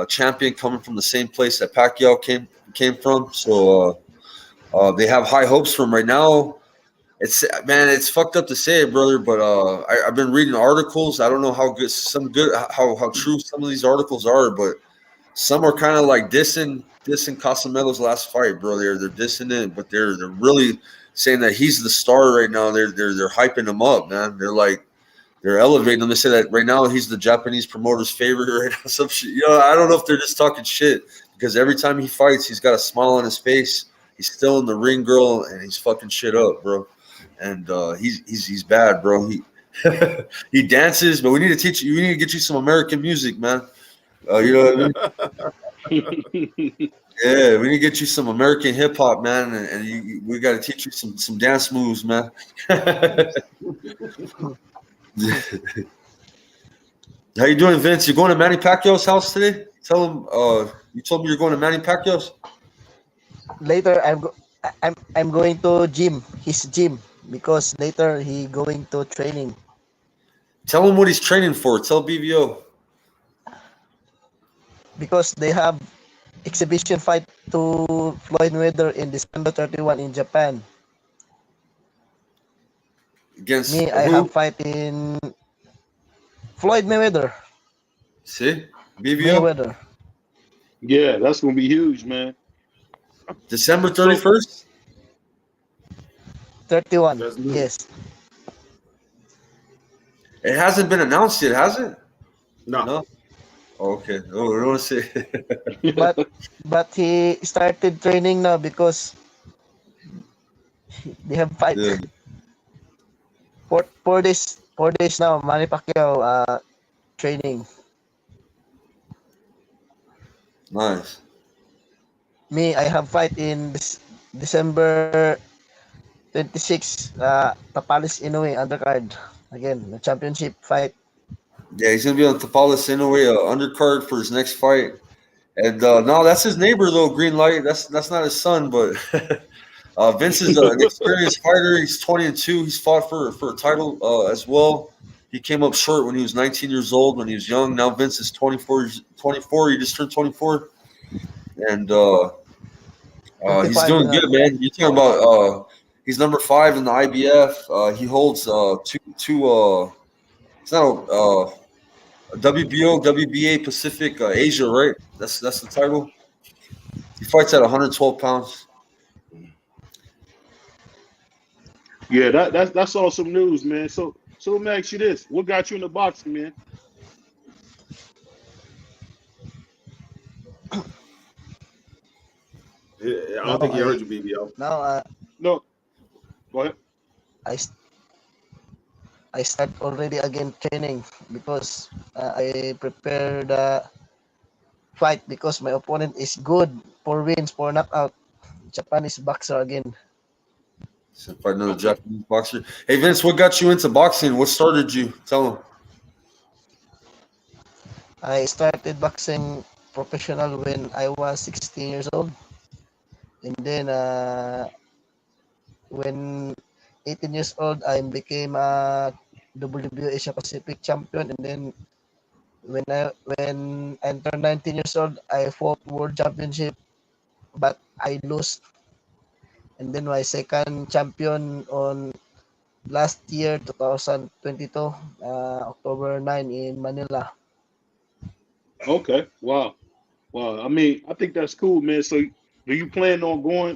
champion coming from the same place that Pacquiao came from. So they have high hopes for him right now. It's fucked up to say it, brother, but I've been reading articles. I don't know how true some of these articles are, but some are kind of like dissing Casamelo's last fight, bro. They're dissing it, but they're really saying that he's the star right now. They're hyping him up, man. They're elevating him. They say that right now he's the Japanese promoter's favorite right now. Some shit. I don't know if they're just talking shit because every time he fights, he's got a smile on his face. He's still in the ring, girl, and he's fucking shit up, bro. And he's bad, bro. He dances, but we need to teach you. We need to get you some American music, man. You know what I mean? Yeah, we need to get you some American hip hop, man, and we got to teach you some dance moves, man. How you doing, Vince? You going to Manny Pacquiao's house today? Tell him. You told me you're going to Manny Pacquiao's. Later, I'm going to his gym, because later he going to training, Tell him what he's training for. Tell BVO. because they have exhibition fight to Floyd Mayweather in December 31 in Japan. Against Me, I have who? fight in Floyd Mayweather. See? BVO? Mayweather. Yeah, that's gonna be huge, man. December So 31st? 31. That's new. Yes. It hasn't been announced yet, has it? No. No? Oh, okay. Oh, I don't want to say. But he started training now because they have fight. Yeah. 4 days now. Manny Pacquiao training. Nice. Me, I have fight in December 26. Tapalis Inoue undercard again, the championship fight. Yeah, he's going to be on Tapales Inoue, undercard for his next fight. And no, that's his neighbor, though, Green Light. That's not his son, but Vince is an experienced fighter. He's 20-2. He's fought for a title as well. He came up short when he was 19 years old, when he was young. Now Vince is 24. He just turned 24. And he's doing good, man. You're talking about he's number 5 in the IBF. He holds two it's not a WBO, WBA Pacific Asia, right? That's the title. He fights at 112 pounds. yeah, that's awesome news, man. So let me ask you this: what got you into boxing, man? I don't think he heard you, BBO. Now No, go ahead. I start already again training because I prepare the fight because my opponent is good, 4 wins, 4 knockout. Japanese boxer again. So fight another Japanese boxer. Hey Vince, what got you into boxing? What started you? Tell him. I started boxing professional when I was 16 years old. And then when 18 years old, I became a WBO Asia Pacific champion. And then when I turned 19 years old, I fought World Championship, but I lost. And then my second champion on last year, 2022, October 9 in Manila. Okay, wow. I mean, I think that's cool, man. So, do you plan on going?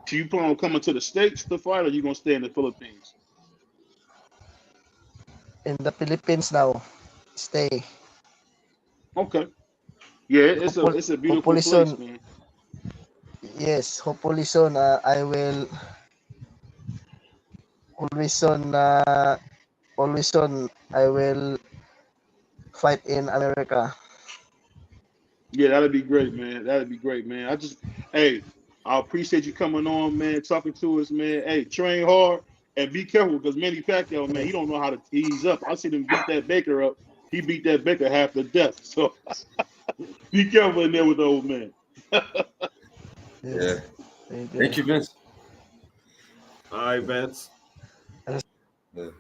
Do you plan on coming to the States to fight, or you gonna stay in the Philippines? In the Philippines now, stay. Okay. Yeah, Hopefully, it's a beautiful hopefully place, soon. man. Yes, hopefully soon. I will always soon. Always soon. I will fight in America. Yeah, that'd be great, man. That'd be great, man. Hey, I appreciate you coming on, man, talking to us, man. Hey, train hard and be careful because Manny Pacquiao, man, he don't know how to ease up. I seen him beat that Baker up. He beat that Baker half to death. So be careful in there with the old man. Yeah. Thank Thank you, Vince. All right, Vince. Yeah.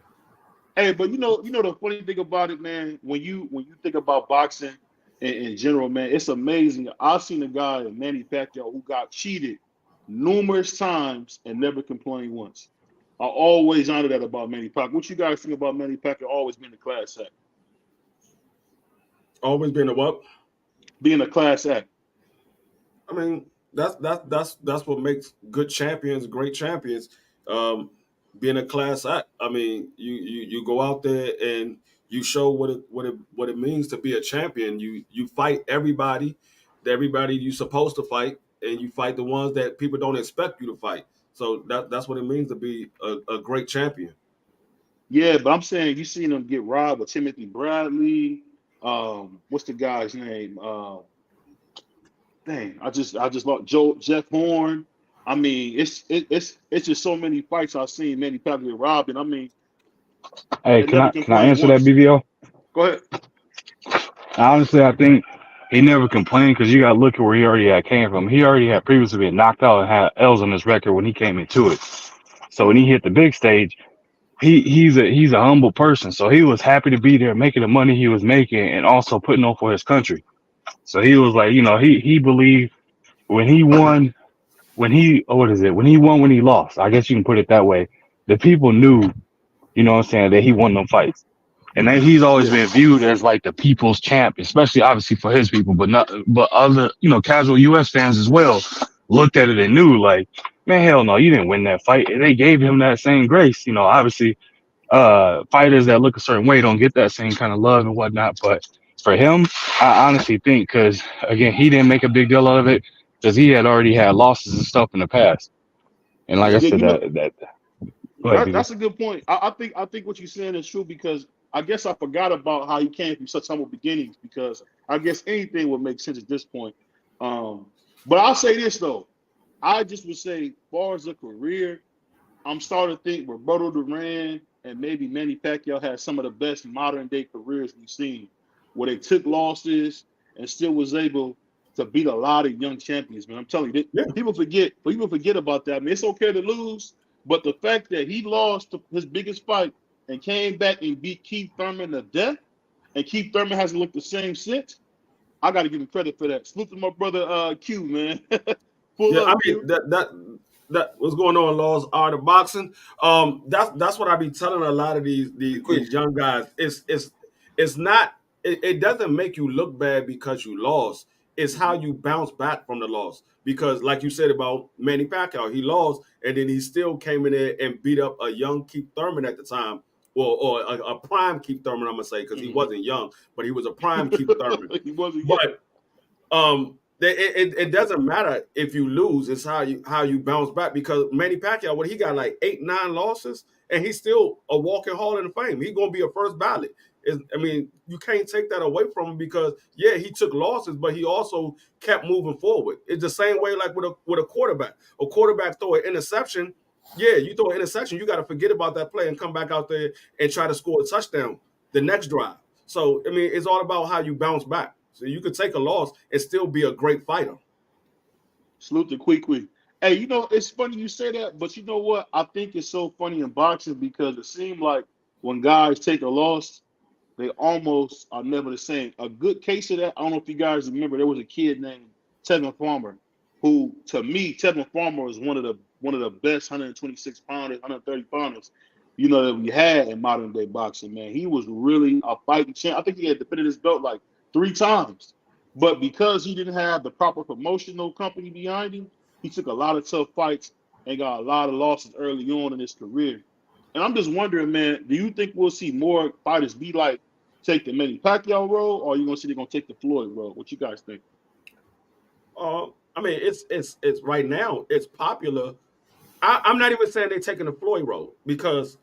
Hey, but you know the funny thing about it, man. When you think about boxing in general, man, it's amazing. I've seen a guy, Manny Pacquiao, who got cheated numerous times and never complained once. I always honor that about Manny Pacquiao. What you guys think about Manny Pacquiao always being a class act? Always been a what? Being a class act. I mean, that's what makes good champions great champions. Being a class act. I mean, you go out there and you show what it means to be a champion. You fight everybody you're supposed to fight, and you fight the ones that people don't expect you to fight. So that's what it means to be a great champion. Yeah, but I'm saying you seen him get robbed with Timothy Bradley. What's the guy's name? dang, I just lost Jeff Horn. I mean, it's just so many fights I've seen Manny Pacquiao get robbed, and I mean, Hey, they never can I complained answer that, once. BVO? Go ahead. Honestly, I think he never complained because you got to look at where he already had came from. He already had previously been knocked out and had L's on his record when he came into it. So when he hit the big stage, he's a humble person. So he was happy to be there, making the money he was making, and also putting on for his country. So he was like, he believed when he won, when he won, when he lost. I guess you can put it that way. The people knew, what I'm saying, that he won them fights. And then he's always Yeah. been viewed as like the people's champ, especially obviously for his people, but other, casual US fans as well looked at it and knew like, man, hell no, you didn't win that fight. And they gave him that same grace. Obviously, fighters that look a certain way don't get that same kind of love and whatnot. But for him, I honestly think, because again, he didn't make a big deal out of it because he had already had losses and stuff in the past. And like I Yeah, said, you know, go ahead, people. that's a good point. I think what you're saying is true because I guess I forgot about how he came from such humble beginnings because I guess anything would make sense at this point. But I'll say this though, I just would say, as far as a career, I'm starting to think Roberto Duran and maybe Manny Pacquiao had some of the best modern day careers we've seen, where they took losses and still was able to beat a lot of young champions. Man, I'm telling you, Yeah. people forget about that. I mean, it's okay to lose, but the fact that he lost his biggest fight and came back and beat Keith Thurman to death, and Keith Thurman hasn't looked the same since. I got to give him credit for that. Salute to my brother Q, man. Pull Yeah, I up, mean Q. that what's going on, Laws Art of Boxing. That's what I be telling a lot of these young guys. It's not it doesn't make you look bad because you lost. It's how you bounce back from the loss. Because like you said about Manny Pacquiao, he lost and then he still came in there and beat up a young Keith Thurman at the time. Or a prime Keith Thurman, I'm gonna say, because he wasn't young, but he was a prime Keith Thurman. He wasn't yet. But it doesn't matter if you lose. It's how you bounce back. Because Manny Pacquiao, he got like 8-9 losses, and he's still a walking Hall of Fame. He's gonna be a first ballot. I mean, you can't take that away from him because he took losses, but he also kept moving forward. It's the same way like with a quarterback. A quarterback throw an interception. Yeah, you throw an interception, you got to forget about that play and come back out there and try to score a touchdown the next drive. So I mean, it's all about how you bounce back. So you could take a loss and still be a great fighter. Salute to Quick. Hey, it's funny you say that, but you know what? I think it's so funny in boxing because it seems like when guys take a loss, they almost are never the same. A good case of that, I don't know if you guys remember, there was a kid named Tevin Farmer, who to me, Tevin Farmer was one of the best 126 pounders, 130 pounders, that we had in modern day boxing, man. He was really a fighting champ. I think he had defended his belt like 3 times. But because he didn't have the proper promotional company behind him, he took a lot of tough fights and got a lot of losses early on in his career. And I'm just wondering, man, do you think we'll see more fighters be like take the Manny Pacquiao road, or are you gonna see they're gonna take the Floyd road? What you guys think? I mean, it's right now it's popular. I'm not even saying they're taking the Floyd road because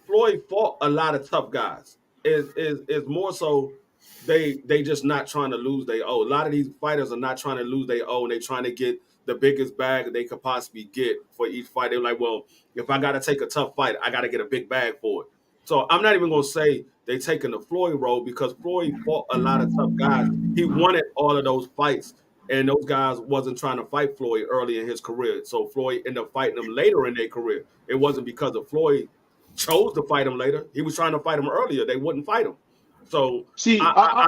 Floyd fought a lot of tough guys. Is more so they just not trying to lose their O. A lot of these fighters are not trying to lose their O, and they trying to get the biggest bag they could possibly get for each fight. They're like, well, if I got to take a tough fight, I got to get a big bag for it. So I'm not even going to say they taking the Floyd road because Floyd fought a lot of tough guys. He wanted all of those fights, and those guys wasn't trying to fight Floyd early in his career. So Floyd ended up fighting them later in their career. It wasn't because of Floyd chose to fight him later. He was trying to fight him earlier. They wouldn't fight him. So See, I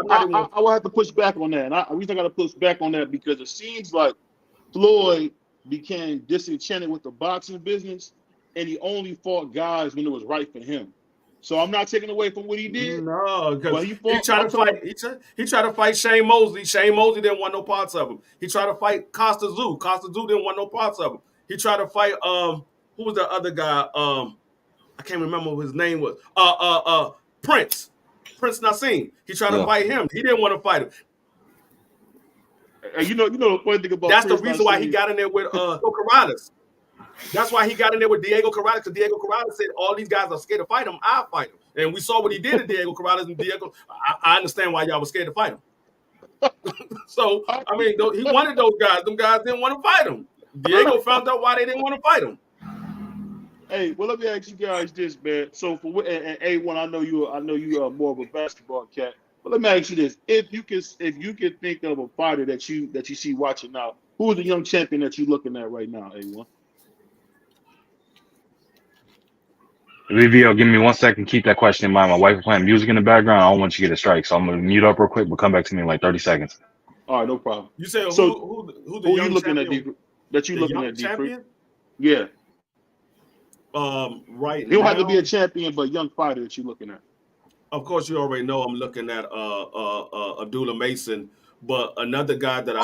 will have to push back on that. And I got to push back on that because it seems like Floyd became disenchanted with the boxing business, and he only fought guys when it was right for him. So I'm not taking away from what he did. No, because he tried to fight. He tried to fight Shane Mosley. Shane Mosley didn't want no parts of him. He tried to fight Costa Zoo. Costa Zoo didn't want no parts of him. He tried to fight who was the other guy? I can't remember what his name was. Prince Nassim. He tried to fight him. He didn't want to fight him. And you know the funny thing about that's Prince the reason why he got in there with Corrales. That's why he got in there with Diego Corrales, because Diego Corrales said all these guys are scared to fight him. I'll fight him. And we saw what he did to Diego Corrales, and Diego. I understand why y'all were scared to fight him. So I mean, he wanted those guys. Them guys didn't want to fight him. Diego found out why they didn't want to fight him. Hey, well, let me ask you guys this, man. So for and A1, I know you are more of a basketball cat. But let me ask you this: if you can think of a fighter that you see watching now, who is the young champion that you're looking at right now, A1? BVO, give me 1 second. Keep that question in mind. My wife is playing music in the background. I don't want you to get a strike, so I'm gonna mute up real quick. But come back to me in like 30 seconds. All right, no problem. You said so who the young you looking champion? at? That you looking at? Champion? Yeah. Right. He don't have to be a champion, but young fighter that you're looking at. Of course, you already know I'm looking at Abdullah Mason, but another guy that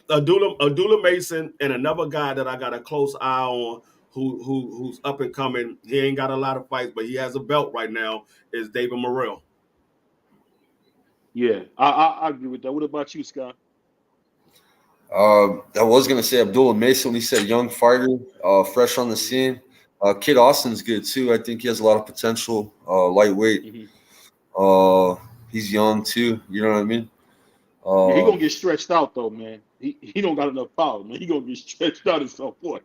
Abdullah Mason, and another guy that I got a close eye on, who's up and coming. He ain't got a lot of fights, but he has a belt right now. Is David Morrell. Yeah, I agree with that. What about you, Scott? I was gonna say Abdullah Mason when he said young fighter, fresh on the scene. Kid Austin's good too. I think he has a lot of potential. Lightweight. He's young too. You know what I mean? Yeah, he gonna get stretched out though, man. He don't got enough power, man. He gonna get stretched out at some point.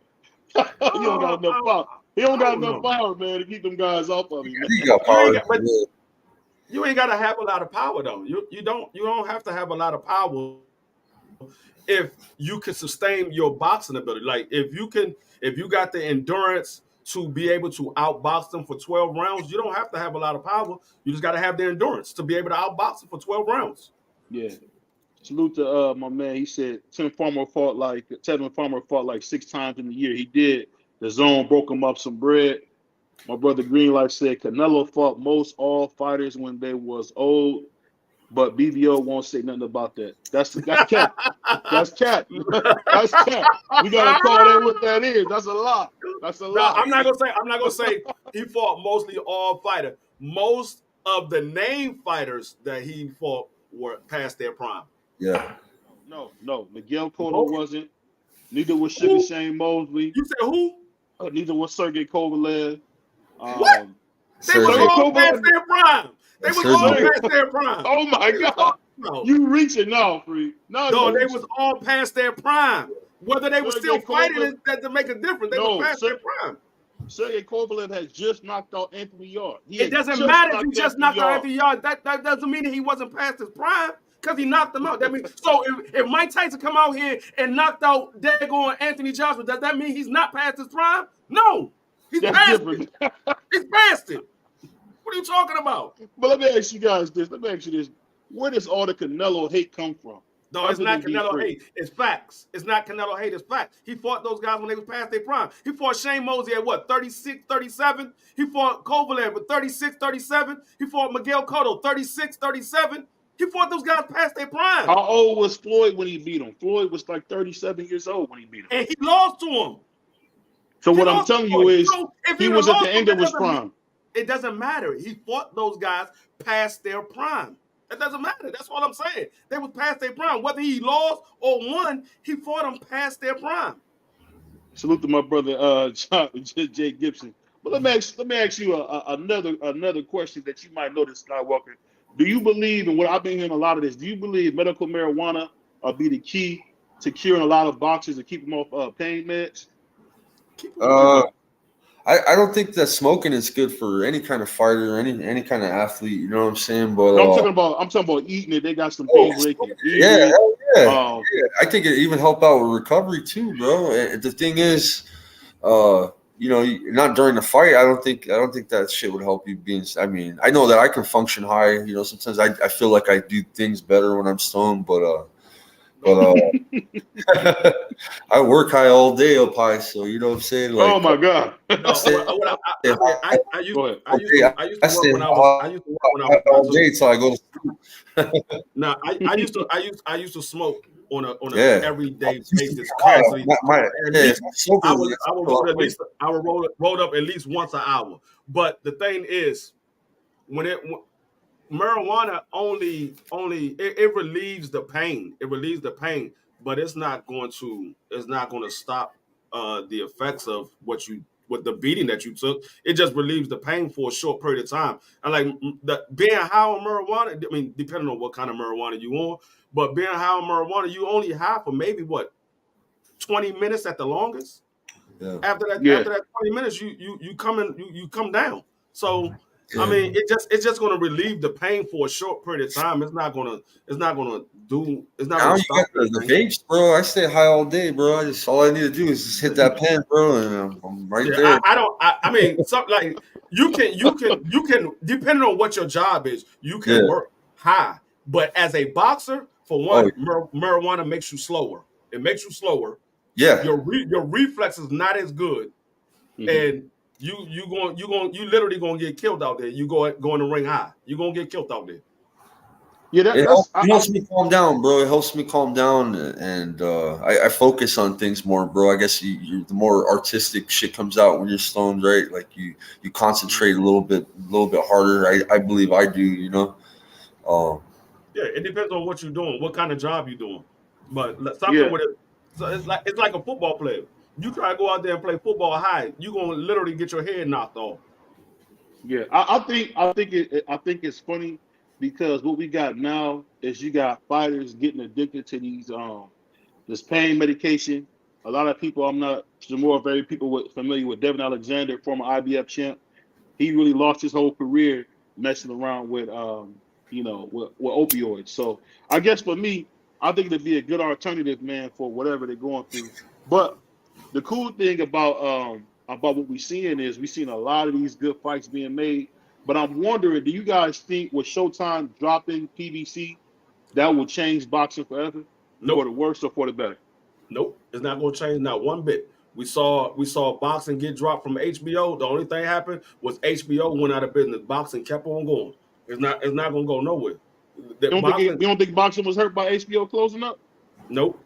He don't got enough power. He don't got enough power, man, to keep them guys off of him. He got power. You ain't gotta have a lot of power though. You don't have to have a lot of power if you can sustain your boxing ability. Like if you got the endurance to be able to outbox them for 12 rounds, you don't have to have a lot of power. You just got to have the endurance to be able to outbox them for 12 rounds. Yeah. Salute to my man. He said Tevin Farmer fought like 6 times in the year. He did. The zone broke him up some bread. My brother Greenlight said Canelo fought most all fighters when they was old, but BVO won't say nothing about that. That's cap. That's cap. That's cap. We gotta call that what that is. That's a lot. That's a lot. I'm not gonna say he fought mostly all fighter. Most of the name fighters that he fought were past their prime. Yeah. No. Miguel Cotto wasn't. Neither was Sugar Shane Mosley. You said who? Neither was Sergey Kovalev. What? They was all past their prime. They was all past their prime. Oh my God. No. You reaching now, Free. No, they was all past their prime. Whether they were still fighting that to make a difference. They were past their prime. Sergey Kovalev has just knocked out Anthony Yard. It doesn't matter if he just knocked out Anthony Yard. That doesn't mean that he wasn't past his prime because he knocked him out. That means so if Mike Tyson come out here and knocked out Dago Anthony Joshua, does that mean he's not past his prime? No. He's past it. He's past it. What are you talking about? But let me ask you guys this. Where does all the Canelo hate come from? No, it's not Canelo hate. It's facts. It's not Canelo hate. It's facts. He fought those guys when they was past their prime. He fought Shane Mosley at what, 36, 37? He fought Kovalev at 36, 37. He fought Miguel Cotto, 36, 37. He fought those guys past their prime. How old was Floyd when he beat him? Floyd was like 37 years old when he beat him. And he lost to him. So what I'm telling you is he was at the end of his prime. It doesn't matter. He fought those guys past their prime. It doesn't matter. That's all I'm saying. They was past their prime. Whether he lost or won, he fought them past their prime. Salute to my brother Jay Gibson. But let me ask you another question that you might notice, Skywalker. Do you believe, and what I've been hearing a lot of this, do you believe medical marijuana will be the key to curing a lot of boxers and keep them off pain meds? I don't think that smoking is good for any kind of fighter, any kind of athlete. You know what I'm saying? But no, I'm talking about eating it. They got some things where they can eat it. Yeah. I think it even help out with recovery too, bro. The thing is, not during the fight. I don't think that shit would help you being. I mean, I know that I can function high. You know, sometimes I feel like I do things better when I'm stoned, but I work high all day up high, so you know what I'm saying. Like, oh my God! I used to work when I was all day till I go to sleep. No, I used to smoke on a everyday basis. I would roll up at least once an hour. But the thing is, marijuana only it relieves the pain. It relieves the pain, but it's not going to stop the effects of what you with the beating that you took. It just relieves the pain for a short period of time. And like being high on marijuana, I mean, depending on what kind of marijuana you on, but being high on marijuana, you only high for maybe what 20 minutes at the longest. Yeah. After that 20 minutes, you come down. So I mean, it's just going to relieve the pain for a short period of time. It's not going to Now you you got the vapes, bro. I stay high all day, bro. All I need to do is just hit that pen, bro, and I'm right there. I mean, something like you can depending on what your job is, you can work high. But as a boxer, for one, marijuana makes you slower. It makes you slower. Yeah. Your reflex is not as good, and you literally gonna get killed out there. You go in the ring high. You're gonna get killed out there. Yeah, it helps me calm down, bro. It helps me calm down, and I focus on things more, bro. I guess the more artistic shit comes out when you're stoned, right? Like you concentrate a little bit harder. I believe I do, you know. Yeah, it depends on what you're doing, what kind of job you're doing. But something with it, so it's like a football player. You try to go out there and play football high, you're gonna literally get your head knocked off. Yeah, I think it's funny because what we got now is you got fighters getting addicted to these this pain medication. A lot of people, familiar with Devin Alexander, former IBF champ. He really lost his whole career messing around with with opioids. So I guess for me, I think it'd be a good alternative, man, for whatever they're going through. But the cool thing about what we're seeing is we're seeing a lot of these good fights being made. But I'm wondering, do you guys think with Showtime dropping PBC, that will change boxing forever? Nope. For the worse or for the better? Nope. It's not going to change not one bit. We saw boxing get dropped from HBO. The only thing happened was HBO went out of business. Boxing kept on going. It's not going to go nowhere. You don't think boxing was hurt by HBO closing up? Nope.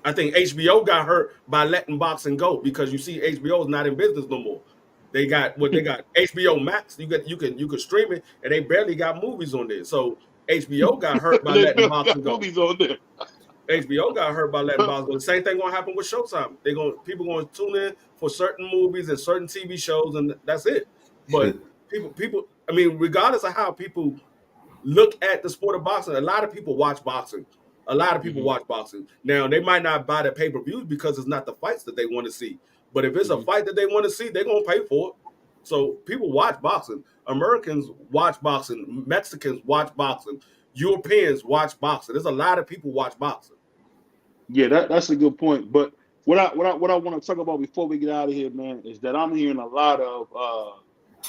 I think HBO got hurt by letting boxing go because you see HBO is not in business no more. They got HBO Max. You can stream it, and they barely got movies on there. So HBO got hurt by letting boxing go. Movies on there. HBO got hurt by letting boxing go. The same thing gonna happen with Showtime. People gonna tune in for certain movies and certain TV shows, and that's it. But people. I mean, regardless of how people look at the sport of boxing, a lot of people watch boxing. A lot of people watch boxing. Now, they might not buy the pay-per-views because it's not the fights that they want to see. But if it's a fight that they want to see, they're going to pay for it. So people watch boxing. Americans watch boxing. Mexicans watch boxing. Europeans watch boxing. There's a lot of people watch boxing. Yeah, that's a good point. But what I want to talk about before we get out of here, man, is that I'm hearing a lot of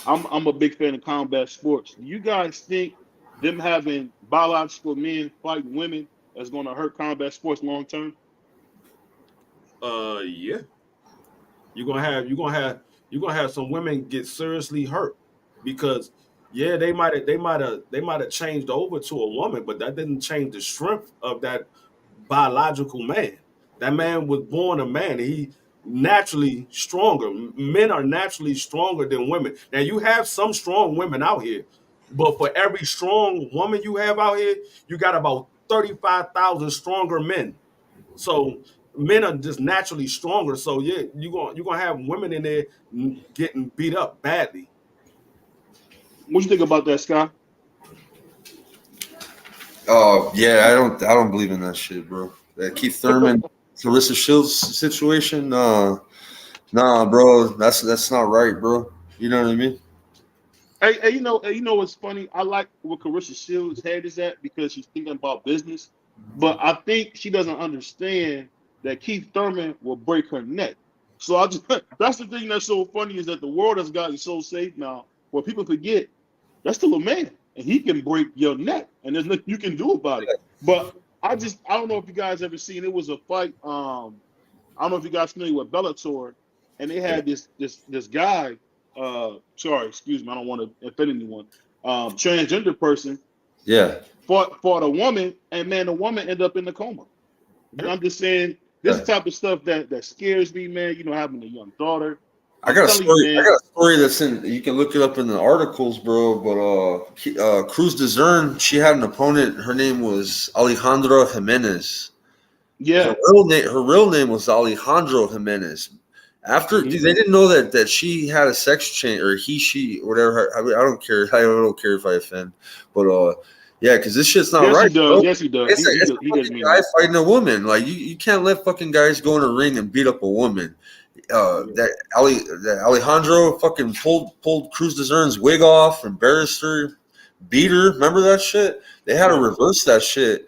I'm a big fan of combat sports. Do you guys think them having biological men fighting women is going to hurt combat sports long term? Yeah. You're gonna have some women get seriously hurt because they might have changed over to a woman, but that didn't change the strength of that biological man. That man was born a man. He naturally stronger. Men are naturally stronger than women. Now you have some strong women out here, but for every strong woman you have out here, you got about 35,000 stronger men. So men are just naturally stronger. So yeah, you're gonna have women in there getting beat up badly. What you think about that, Scott? Yeah, I don't believe in that shit, bro. That Keith Thurman, Clarissa Shields situation, nah, bro. That's not right, bro. You know what I mean? Hey, you know what's funny? I like where Clarissa Shields' head is at because she's thinking about business. But I think she doesn't understand that Keith Thurman will break her neck. So that's the thing that's so funny is that the world has gotten so safe now where people forget that's still a man and he can break your neck and there's nothing you can do about it. But I don't know if you guys ever seen, it was a fight. I don't know if you guys familiar with Bellator, and they had this guy. Sorry, excuse me, I don't want to offend anyone. Transgender person. Yeah. Fought a woman, and man, the woman ended up in the coma. And I'm just saying, this is the type of stuff that scares me, man. You know, having a young daughter. I got a story that's in. You can look it up in the articles, bro. But Cruz Dezern, she had an opponent. Her name was Alejandra Jimenez. Yeah. Her real name was Alejandro Jimenez, After dude, they didn't know that she had a sex change or he, she, whatever. I don't care. I don't care if I offend, but yeah, because this shit's not right. He does. Bro. Yes, he does. It's a He fucking does mean guy that. fighting a woman. Like you can't let fucking guys go in a ring and beat up a woman. That Alejandro fucking pulled Cruz Dezern's wig off, embarrassed her, beat her. Remember that shit? They had to reverse that shit.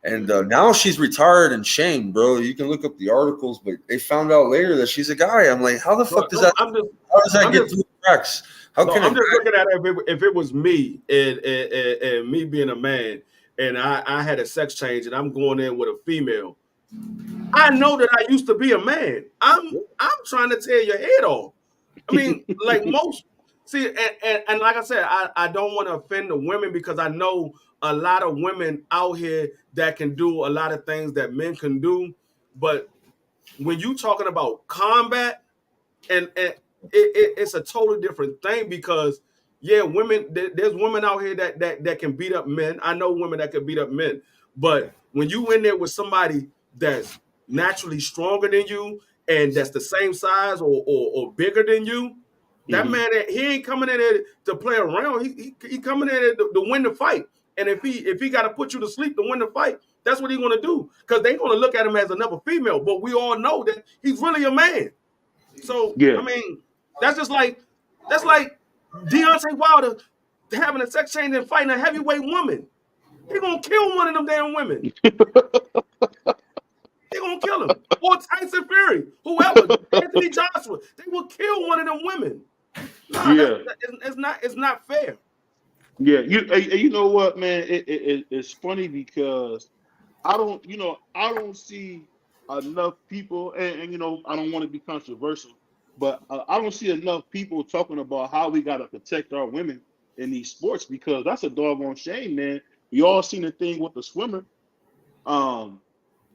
And now she's retired and shamed, bro. You can look up the articles, but they found out later that she's a guy. I'm like, how the fuck does that? How does that get through the cracks? How can I'm just looking at it if it was me and me being a man and I had a sex change and I'm going in with a female. I know that I used to be a man. I'm trying to tear your head off. I mean, like most. See, and like I said, I don't want to offend the women because I know a lot of women out here that can do a lot of things that men can do. But when you talking about combat, and it's a totally different thing because, yeah, women, there's women out here that can beat up men. I know women that can beat up men. But when you in there with somebody that's naturally stronger than you and that's the same size or bigger than you, that man, he ain't coming in there to play around. He coming in there to win the fight. And if he got to put you to sleep to win the fight, that's what he's going to do. Because they're going to look at him as another female. But we all know that he's really a man. So, I mean, that's like Deontay Wilder having a sex change and fighting a heavyweight woman. They're going to kill one of them damn women. They're going to kill him. Or Tyson Fury, whoever, Anthony Joshua. They will kill one of them women. No, it's not fair. Yeah, you know what, man? It's funny because I don't see enough people, and you know, I don't want to be controversial, but I don't see enough people talking about how we got to protect our women in these sports because that's a doggone shame, man. We all seen the thing with the swimmer.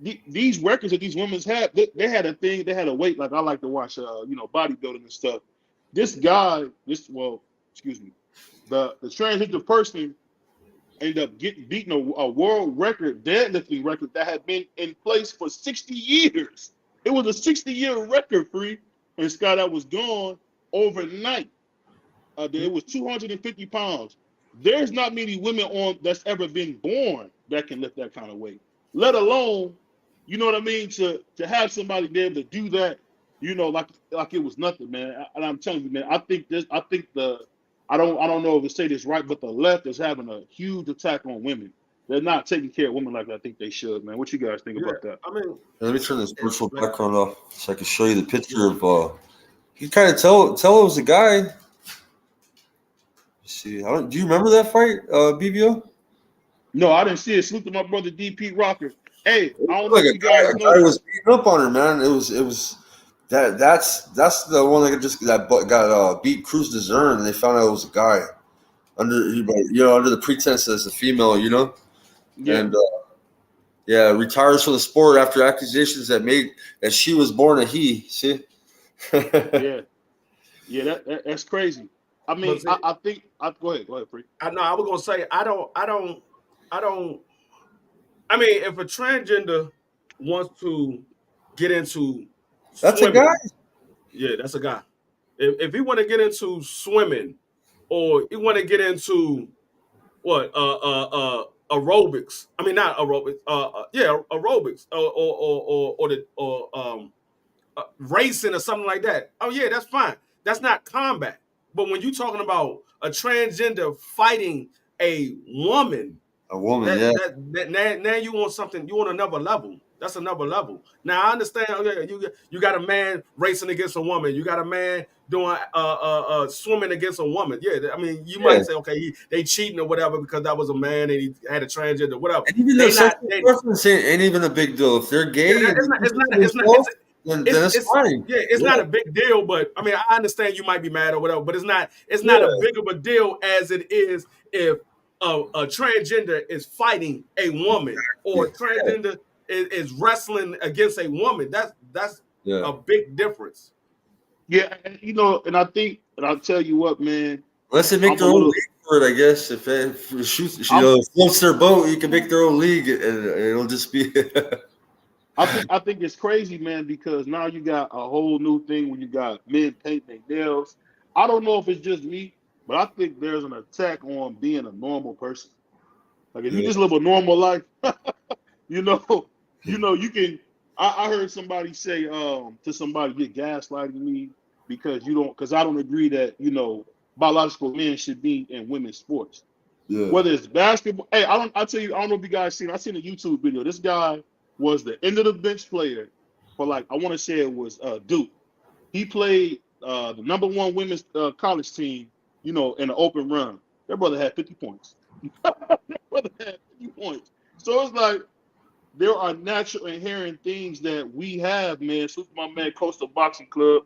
These records that these women had, they had a thing, they had a weight. Like I like to watch, bodybuilding and stuff. This guy, the transgender person ended up beating a world record, deadlifting record that had been in place for 60 years. It was a 60-year record, Free, and Scott, that was gone overnight. It was 250 pounds. There's not many women that's ever been born that can lift that kind of weight, let alone, you know what I mean, to have somebody be able to do that, you know, like it was nothing, man. And I'm telling you, man, I don't know if to say this right, but the left is having a huge attack on women. They're not taking care of women like I think they should, man. What you guys think about that? I mean, let me turn this virtual background off so I can show you the picture of. You kind of tell it was a guy. Let's see, do you remember that fight, BVO? No, I didn't see it. Salute to my brother DP Rocker. Hey, I don't know like if you guys know. A guy was beating up on her, man. It was. That's the one that got beat Cruz Dezern, and they found out it was a guy under the pretense as a female, you know, and retires from the sport after accusations that she was born a he. See, that's crazy. I mean, I think go ahead, Free. I was gonna say I don't. I mean, if a transgender wants to get into that's swimming, a guy. Yeah, that's a guy. If he want to get into swimming, or he want to get into what aerobics. I mean, not aerobics. Aerobics or racing or something like that. Oh yeah, that's fine. That's not combat. But when you're talking about a transgender fighting a woman, now you want something. You want another level. That's another level. Now I understand. Okay, you got a man racing against a woman. You got a man doing swimming against a woman. Yeah, I mean, you might say, okay, they cheating or whatever because that was a man and he had a transgender, whatever. And even though preference ain't even a big deal. If they're gay, it's fine. Yeah, it's not a big deal. But I mean, I understand you might be mad or whatever, but it's not a big of a deal as it is if a transgender is fighting a woman or a transgender is wrestling against a woman. That's a big difference. Yeah, and I think, and I'll tell you what, man. Unless they make their own league for it, I guess. If it floats their boat, you can make their own league, and it'll just be. I think it's crazy, man, because now you got a whole new thing when you got men painting their nails. I don't know if it's just me, but I think there's an attack on being a normal person. Like if you just live a normal life, you know, you can. I heard somebody say to somebody, "Get gaslighting me because you don't," because I don't agree that biological men should be in women's sports. Yeah. Whether it's basketball, hey, I tell you, I don't know if you guys seen. I seen a YouTube video. This guy was the end of the bench player for like I want to say it was Duke. He played the #1 women's college team, in an open run. That brother had 50 points. That brother had 50 points. So it's like there are natural inherent things that we have, man. So my man Coastal Boxing Club.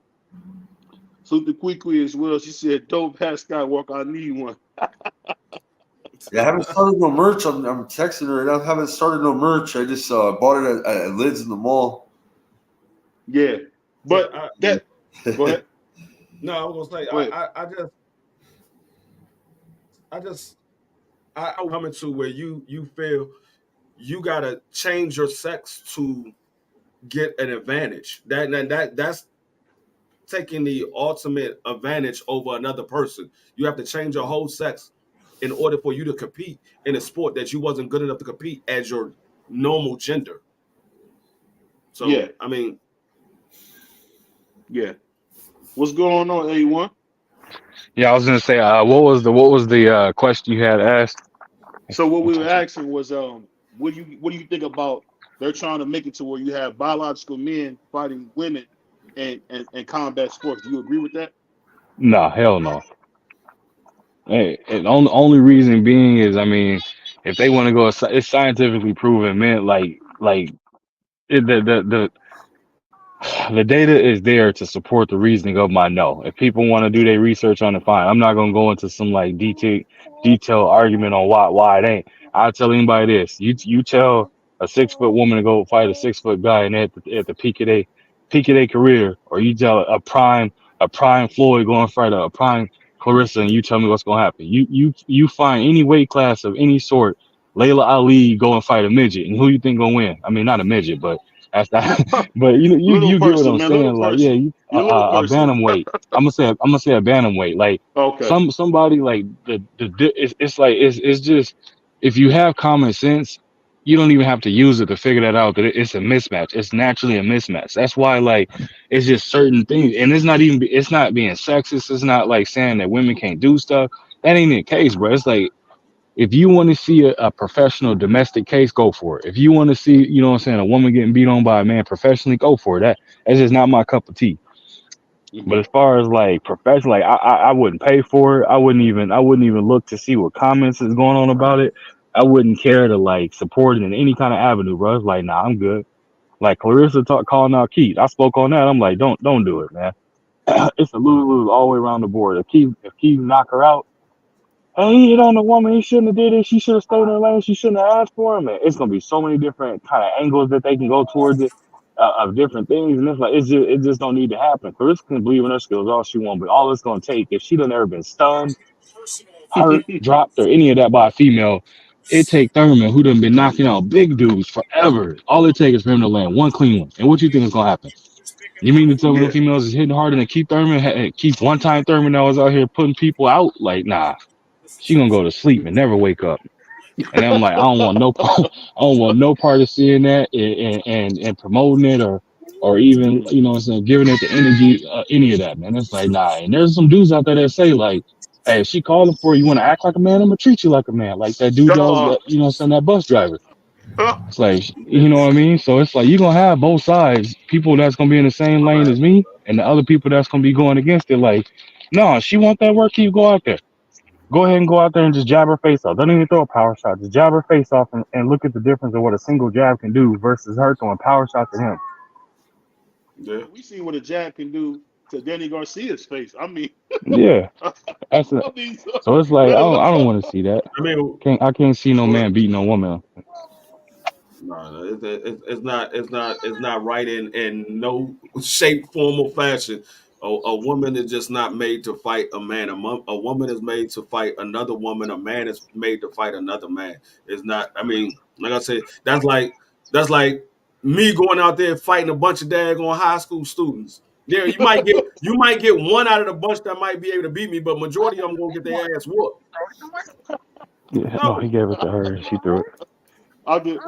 So the Quiqui as well. She said, "Dope hat Skywalker, I need one." Yeah, I haven't started no merch. I'm texting her, and I haven't started no merch. I just bought it at Lids in the mall. Yeah, but Yeah, go ahead. No, I was gonna say Go ahead. I'm coming to where you feel you gotta change your sex to get an advantage. That's taking the ultimate advantage over another person. You have to change your whole sex in order for you to compete in a sport that you wasn't good enough to compete as your normal gender. So Yeah. I mean, yeah. What's going on, A1? Yeah, I was gonna say, what was the question you had asked? So what we were asking was, what do you think about they're trying to make it to where you have biological men fighting women and combat sports? Do you agree with that? Nah, hell no. Hey, and only reason being is, I mean, if they want to go, it's scientifically proven, man. Like the data is there to support the reasoning of my no. If people want to do their research on it, fine. I'm not gonna go into some like detailed argument on why it ain't. I'll tell anybody this. You tell a 6 foot woman to go fight a 6 foot guy and at the peak of their career, or you tell a prime Floyd going fight a prime Clarissa, and you tell me what's gonna happen. You find any weight class of any sort, Layla Ali go and fight a midget, and who you think gonna win? I mean, not a midget, but that's that. But Little you get what person, I'm man. Little saying? Like, yeah, person. You're a little a person. bantamweight. I'm gonna say a bantamweight. Like Okay. somebody like it's like it's just if you have common sense, you don't even have to use it to figure that out. That it's a mismatch. It's naturally a mismatch. That's why like it's just certain things, and it's not being sexist. It's not like saying that women can't do stuff. That ain't the case, bro. It's like if you want to see a professional domestic case, go for it. If you want to see, you know what I'm saying, a woman getting beat on by a man professionally, go for it. That's just not my cup of tea. But as far as like professional, like I wouldn't pay for it. I wouldn't even look to see what comments is going on about it. I wouldn't care to like support it in any kind of avenue, bro. It's like, nah, I'm good. Like Clarissa calling out Keith. I spoke on that. I'm like, don't do it, man. It's a lose all the way around the board. If Keith knock her out, and he hit on the woman. He shouldn't have did it. She should have stayed in her lane. She shouldn't have asked for him. And it's gonna be so many different kind of angles that they can go towards it of different things. And it's like it just don't need to happen. Clarissa can believe in her skills all she wants, but all it's gonna take if she done ever been stunned, hurt, dropped, or any of that by a female, it take Thurman who done been knocking out big dudes forever. All it takes is for him to land one clean one. And what you think is gonna happen? You mean to tell me the Yeah. females is hitting harder than Keith Thurman? Keith one time Thurman that was out here putting people out? Like, nah. She gonna go to sleep and never wake up. And I'm like, I don't want no part. I don't want no part of seeing that and promoting it or even what I'm saying, giving it the energy, any of that, man. It's like, nah. And there's some dudes out there that say like, hey, if she calling for you want to act like a man, I'm gonna treat you like a man, like that dude Uh, that bus driver. uh, It's like, you know what I mean? So it's like you're gonna have both sides, people that's gonna be in the same lane as me, and the other people that's gonna be going against it. Like, no, she want that work, you go out there. Go ahead and go out there and just jab her face off. Don't even throw a power shot. Just jab her face off and look at the difference of what a single jab can do versus her throwing power shots at him. yeah. we seen what a jab can do to Danny Garcia's face. I mean, Yeah, that's it. I mean, So it's like let I don't alone. want to see that. I mean, I can't see no Go ahead. man beating no woman. no, it's not right in no shape, form, or fashion. A woman is just not made to fight a man. A woman is made to fight another woman. A man is made to fight another man. It's not. I mean, like I said, that's like me going out there fighting a bunch of daggone high school students. Yeah, you might get one out of the bunch that might be able to beat me, but majority of them gonna get their ass whooped. Yeah, no, he gave it to her. She threw it. I can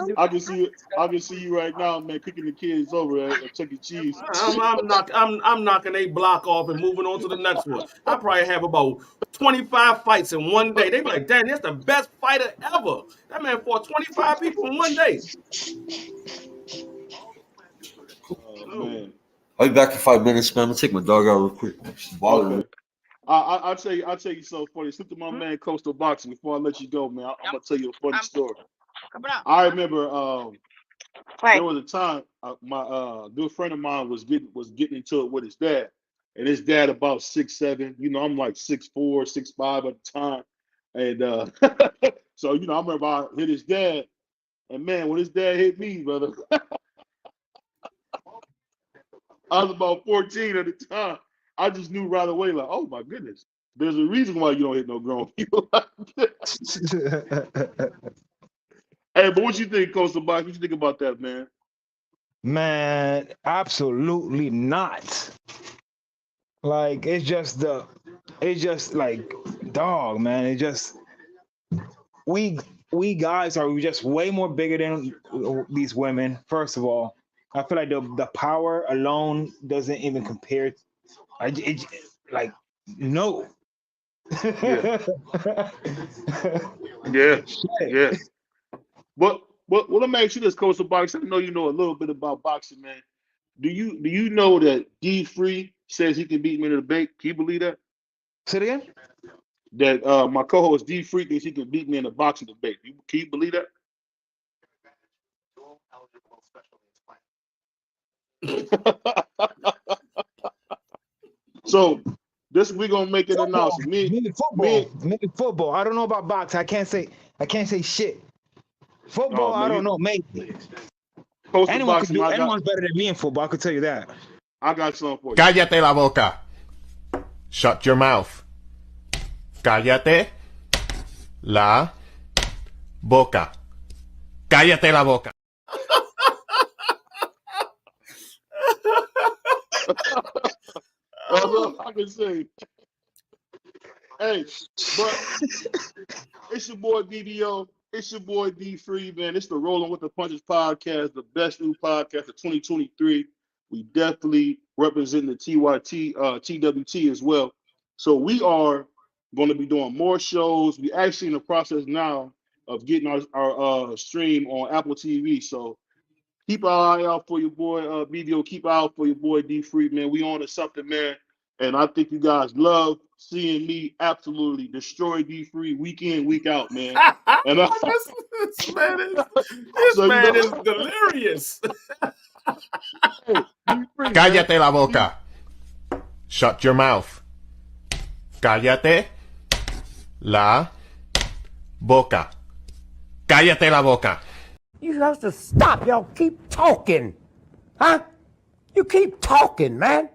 see you right now, man, kicking the kids over at Chuck E. Cheese. I'm knocking a block off and moving on to the next one. I probably have about 25 fights in one day. They be like, damn, that's the best fighter ever. That man fought 25 people in one day. Oh, man. I'll be back in 5 minutes, man. I'm gonna take my dog out real quick. She's bothering me. I'll tell you something funny. Slip to my man Coastal Boxing before I let you go, man. I'm gonna tell you a funny story. I remember there was a time my good friend of mine was getting into it with his dad, and his dad about 6'7". You know, I'm like 6'4", 6'5" at the time, and so you know, I remember I hit his dad, and man, when his dad hit me, brother, I was about 14 at the time. I just knew right away, like, oh my goodness, there's a reason why you don't hit no grown people like that. Hey, but what you think, Coastal Box? What you think about that, man? Man, absolutely not. Like, it's just like, dog, man. It just, we guys are just way more bigger than these women. First of all, I feel like the power alone doesn't even compare. Like, no. Yeah. Yeah. But let me ask you this, Coastal Box. I know you know a little bit about boxing, man. Do you know that DEE-FREE says he can beat me in a debate? Can you believe that? Say it again? That my co-host DEE-FREE thinks he can beat me in a boxing debate. Can you believe that? So this we're gonna make an announcement. Me football. I don't know about boxing. I can't say shit. Football, I don't know. Maybe anyone's better than me in football. I could tell you that. I got something for you. Cállate la boca. Shut your mouth. Cállate la boca. Cállate la boca. That's all I can say. Hey, but it's your boy BVO. It's your boy DEE-FREE, man. It's the Rolling with the Punches podcast, the best new podcast of 2023. We definitely represent the TWT as well. So we are going to be doing more shows. We actually in the process now of getting our stream on Apple TV. So keep an eye out for your boy BVO. Keep an eye out for your boy DEE-FREE, man. We on to something, man. And I think you guys love seeing me absolutely destroy DEE-FREE week in, week out, man. And this man is delirious. Cállate la boca. Shut your mouth. Cállate la boca. Cállate la boca. You have to stop. Y'all keep talking. Huh? You keep talking, man.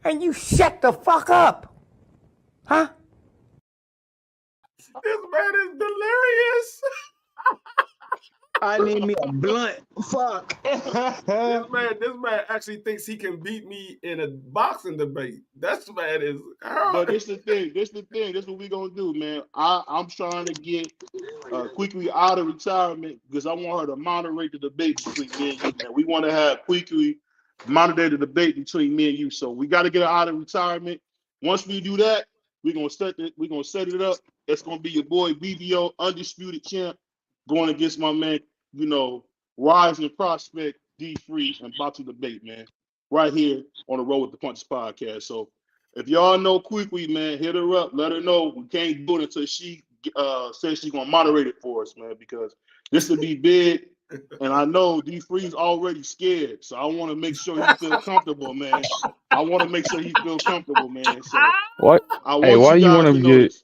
And you shut the fuck up. Huh? This man is delirious. I need me a blunt. Fuck. This man actually thinks he can beat me in a boxing debate. This man is hard. But this the thing. This is what we gonna do, man. I'm trying to get Quickly out of retirement because I want her to moderate the debate between me and you, man. We want to have Quickly moderate the debate between me and you. So we got to get her out of retirement. Once we do that, we're gonna set it up. It's gonna be your boy BVO, undisputed champ, going against my man, you know, rising prospect DEE-FREE and boxing debate, man. Right here on the Roll with the Punches podcast. So if y'all know Quickly, man, hit her up. Let her know we can't do it until she says she's gonna moderate it for us, man, because this will be big. And I know DEE-FREE's already scared, so I want to make sure he feel comfortable, man. I want to make sure he feel comfortable, man. So what? Hey, why you want to get?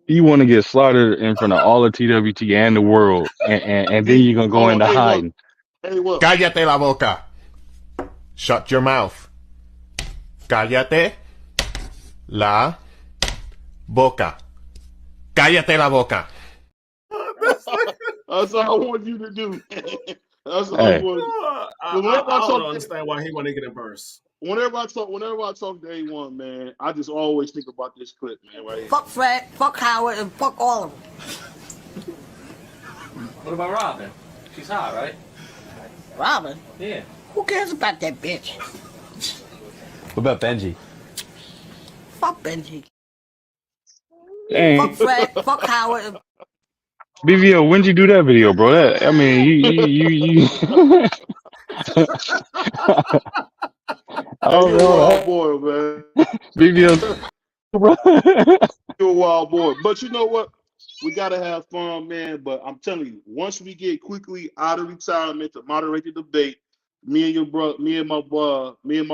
You want to get slaughtered in front of all the TWT and the world, and then you're gonna go into hiding. Cállate la boca. Shut your mouth. Cállate la boca. Cállate la boca. That's all I want you to do. That's the Hey, homeboy. But I don't understand why he want to get in verse. whenever I talk to A1, man, I just always think about this clip, man. Right here. Fuck Fred, fuck Howard, and fuck all of them. What about Robin? She's hot, right? Robin? Yeah. Who cares about that bitch? What about Benji? Fuck Benji. dang. Fuck Fred, fuck Howard. And BVO, when'd you do that video, bro? That I mean, you. Hey, you a wild boy, man. BVO, bro. You a wild boy. But you know what? We gotta have fun, man. But I'm telling you, once we get quickly out of retirement to moderate the debate, me and my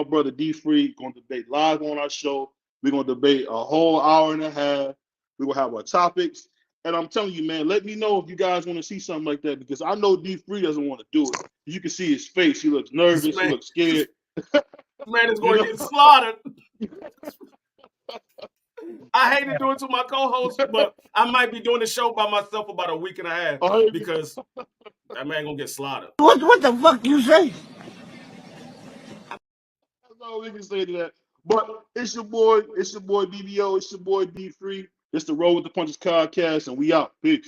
brother DEE-FREE gonna debate live on our show. We're gonna debate a whole hour and a half. We're gonna have our topics. And I'm telling you, man, let me know if you guys want to see something like that, because I know DEE-FREE doesn't want to do it. You can see his face. He looks nervous. He looks scared. Man is going to get slaughtered. I hate to do it to my co-host, but I might be doing the show by myself about a week and a half because that man gonna get slaughtered. what the fuck you say? That's all we can say to that. But it's your boy BVO, it's your boy DEE-FREE. It's the Roll with the Punches podcast, and we out. Peace.